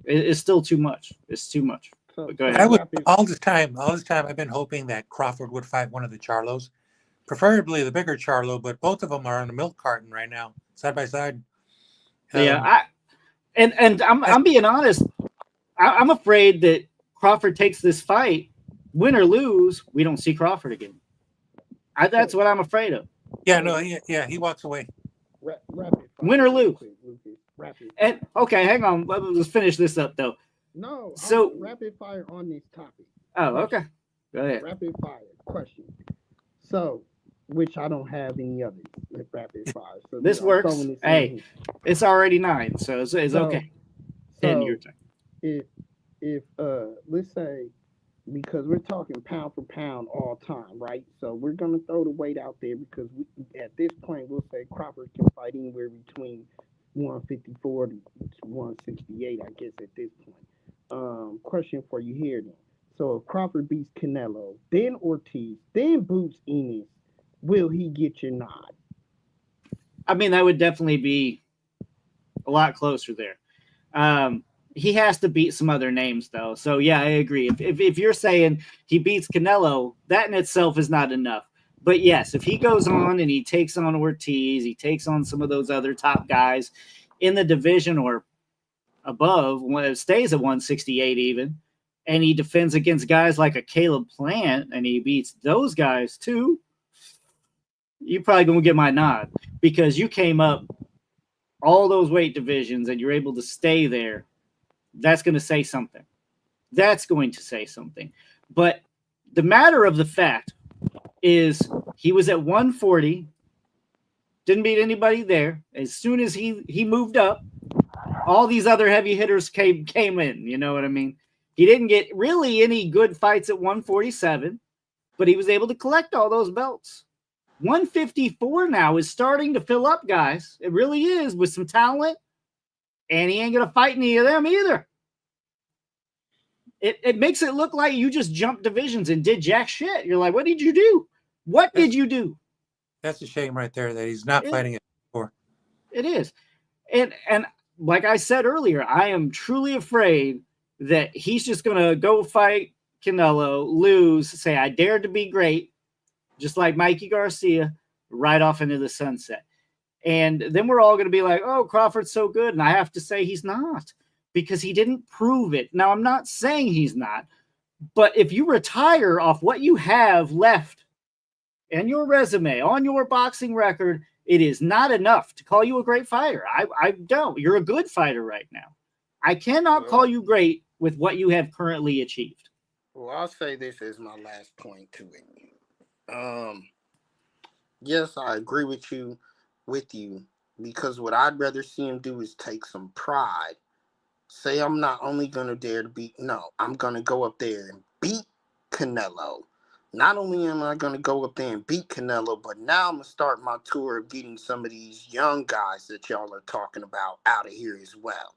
it's still too much. It's too much. But go ahead. All this time, I've been hoping that Crawford would fight one of the Charlos, preferably the bigger Charlo, but both of them are on a milk carton right now, side by side. I'm being honest. I'm afraid that Crawford takes this fight, win or lose, we don't see Crawford again. That's what I'm afraid of. He walks away. Win or lose. And okay, hang on. Let's finish this up though. No, so rapid fire on this topic. Oh, okay. Go ahead. Rapid fire question. So, which I don't have any other rapid fire. So this works. Hey, it's already 9, so it's okay. 10 your turn. If let's say, because we're talking pound for pound all time, right? So we're gonna throw the weight out there because at this point we'll say Crawford can fight anywhere between 154 to 168, I guess, at this point. Question for you here then. So if Crawford beats Canelo, then Ortiz, then Boots Ennis, will he get your nod? I mean, that would definitely be a lot closer there. He has to beat some other names, though. So, yeah, I agree. If you're saying he beats Canelo, that in itself is not enough. But, yes, if he goes on and he takes on Ortiz, he takes on some of those other top guys in the division or above, when it stays at 168 even, and he defends against guys like a Caleb Plant and he beats those guys too, you're probably going to get my nod because you came up all those weight divisions and you're able to stay there. That's going to say something. That's going to say something. But the matter of the fact is he was at 140, Didn't beat anybody there. As soon as he moved up, all these other heavy hitters came in. You know what I mean? He didn't get really any good fights at 147, but he was able to collect all those belts. 154 now is starting to fill up, guys. It really is, with some talent, and he ain't going to fight any of them either. It makes it look like you just jumped divisions and did jack shit. You're like, what did you do? What did you do? That's a shame right there that he's not fighting it before. It is. And like I said earlier, I am truly afraid that he's just going to go fight Canelo, lose, say, I dared to be great, just like Mikey Garcia, right off into the sunset. And then we're all going to be like, oh, Crawford's so good. And I have to say he's not, because he didn't prove it. Now, I'm not saying he's not, but if you retire off what you have left and your resume on your boxing record, it is not enough to call you a great fighter. I don't. You're a good fighter right now. I cannot call you great with what you have currently achieved. Well, I'll say this as my last point to it. Yes, I agree with you, because what I'd rather see him do is take some pride. Say I'm not only going to dare to beat, no, I'm going to go up there and beat Canelo. Not only am I going to go up there and beat Canelo, but now I'm going to start my tour of getting some of these young guys that y'all are talking about out of here as well.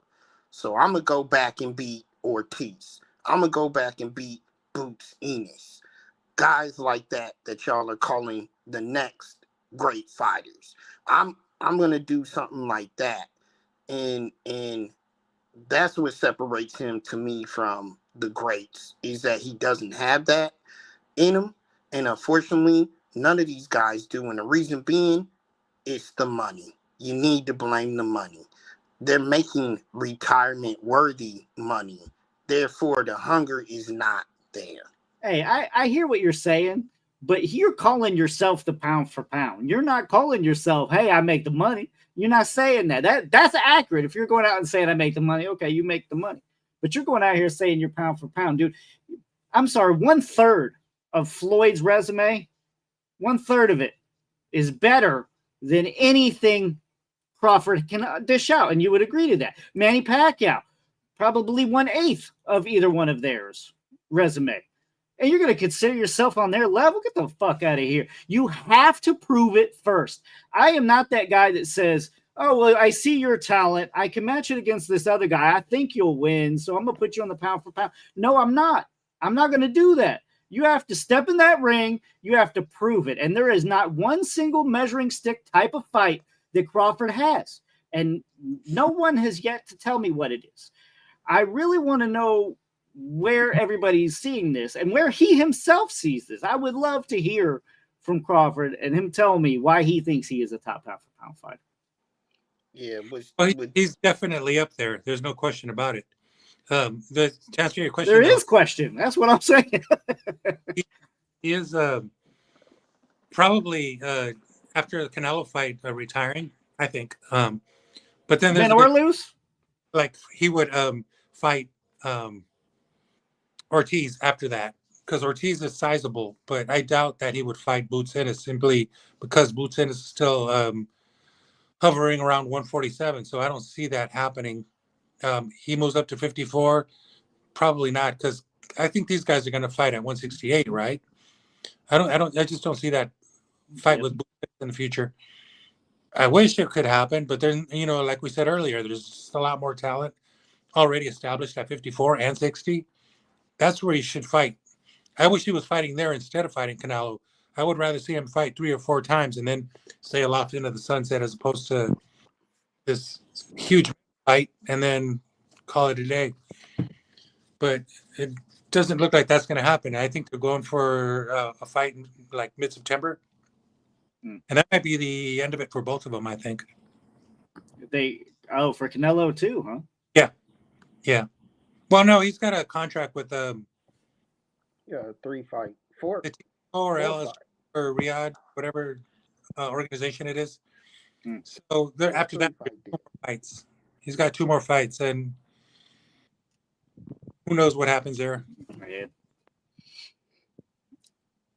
So I'm going to go back and beat Ortiz. I'm going to go back and beat Boots Enos. Guys like that y'all are calling the next great fighters. I'm going to do something like that. And that's what separates him to me from the greats, is that he doesn't have that in him. And unfortunately, none of these guys do. And the reason being, it's the money. You need to blame the money. They're making retirement worthy money. Therefore, the hunger is not there. Hey, I hear what you're saying, but you're calling yourself the pound for pound. You're not calling yourself, hey, I make the money. You're not saying that. That's accurate. If you're going out and saying I make the money, okay, you make the money. But you're going out here saying you're pound for pound, dude. I'm sorry, 1/3 of Floyd's resume, 1/3 of it is better than anything Crawford can dish out. And you would agree to that. Manny Pacquiao, probably 1/8 of either one of theirs resume. And you're going to consider yourself on their level? Get the fuck out of here. You have to prove it first. I am not that guy that says, oh, well, I see your talent. I can match it against this other guy. I think you'll win, so I'm going to put you on the pound for pound. No, I'm not. I'm not going to do that. You have to step in that ring. You have to prove it. And there is not one single measuring stick type of fight that Crawford has. And no one has yet to tell me what it is. I really want to know where everybody's seeing this and where he himself sees this. I would love to hear from Crawford and him tell me why he thinks he is a top pound for pound fighter. Yeah, he's definitely up there. There's no question about it. To answer your question, there is question. That's what I'm saying. he is probably after the Canelo fight retiring, I think. But then win or lose, like he would fight Ortiz after that, because Ortiz is sizable, but I doubt that he would fight Boots Ennis simply because Boots Ennis is still hovering around 147. So I don't see that happening. He moves up to 54, probably not, because I think these guys are going to fight at 168, right? I just don't see that fight with Boots in the future. I wish it could happen, but then, like we said earlier, there's just a lot more talent already established at 54 and 60. That's where he should fight. I wish he was fighting there instead of fighting Canelo. I would rather see him fight 3 or 4 times and then sail off into the sunset, as opposed to this huge fight and then call it a day. But it doesn't look like that's going to happen. I think they're going for a fight in like mid-September. And that might be the end of it for both of them, I think. For Canelo too, huh? Yeah. Well, no, he's got a contract with 4 or LS or Riyadh, whatever organization it is. So after that, 2 more fights. He's got 2 more fights, and who knows what happens there.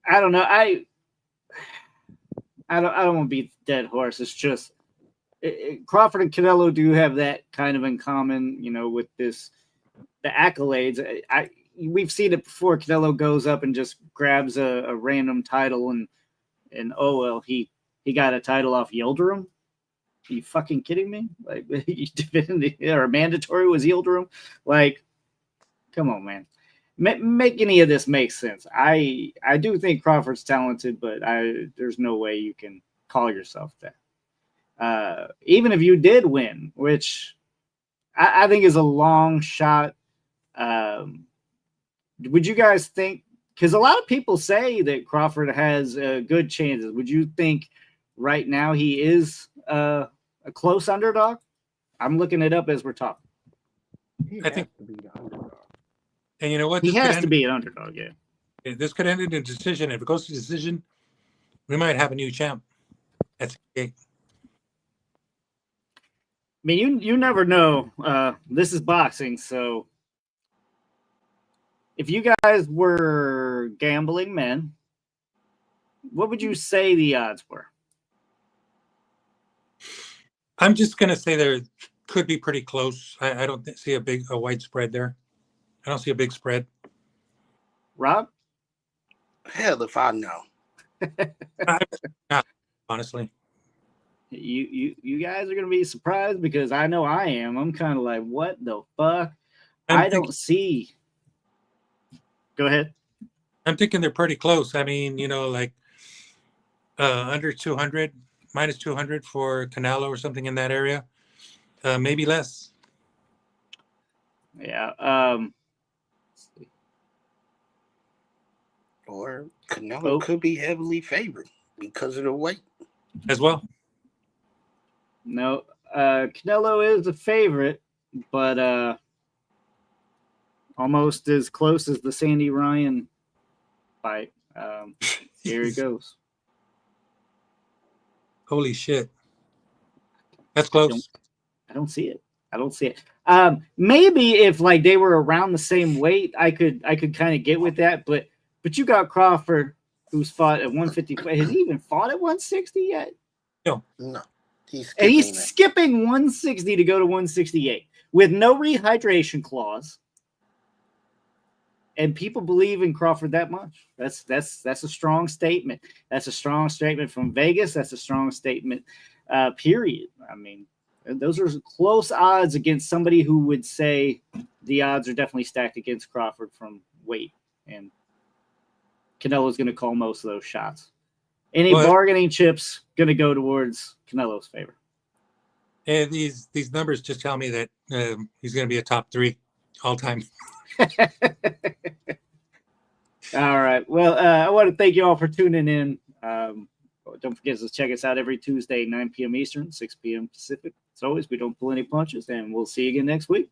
I don't know. I don't want to beat the dead horse. It's just Crawford and Canelo do have that kind of in common, with the accolades. We've seen it before. Canelo goes up and just grabs a random title and oh well, he got a title off Yildirim. Are you fucking kidding me? Like, or mandatory was Yildirim? Like, come on, man. Make any of this make sense. I do think Crawford's talented, but there's no way you can call yourself that. Even if you did win, which I think is a long shot. Would you guys think? Because a lot of people say that Crawford has good chances. Would you think right now he is a close underdog? I'm looking it up as we're talking. I think to be the underdog. And you know what? He has to be an underdog, yeah. This could end in a decision. If it goes to decision, we might have a new champ. That's okay. I mean, you never know. This is boxing, so if you guys were gambling men, what would you say the odds were? I'm just going to say there could be pretty close. I don't see a wide spread there. I don't see a big spread. Rob? Hell if I know. Honestly. You guys are going to be surprised because I know I am. I'm kind of like, what the fuck? I don't see. Go ahead. I'm thinking they're pretty close. I mean, like under 200, minus 200 for Canelo or something in that area. Maybe less. Yeah. Or Canelo could be heavily favored because of the weight. As well. No, Canelo is a favorite, but almost as close as the Sandy Ryan fight. Here it goes. Holy shit. That's close. I don't see it. Maybe if like they were around the same weight, I could kind of get with that, but you got Crawford who's fought at 150. Has he even fought at 160 yet? No. He's skipping 160 to go to 168 with no rehydration clause. And people believe in Crawford that much. That's a strong statement. That's a strong statement from Vegas. That's a strong statement, period. I mean, those are close odds against somebody who would say the odds are definitely stacked against Crawford from weight. And Canelo's going to call most of those shots. Any bargaining chips going to go towards Canelo's favor. And these numbers just tell me that he's going to be a top 3 all time. All right. Well, I want to thank you all for tuning in. Don't forget to check us out every Tuesday, 9 p.m. Eastern, 6 p.m. Pacific. As always, we don't pull any punches, and we'll see you again next week.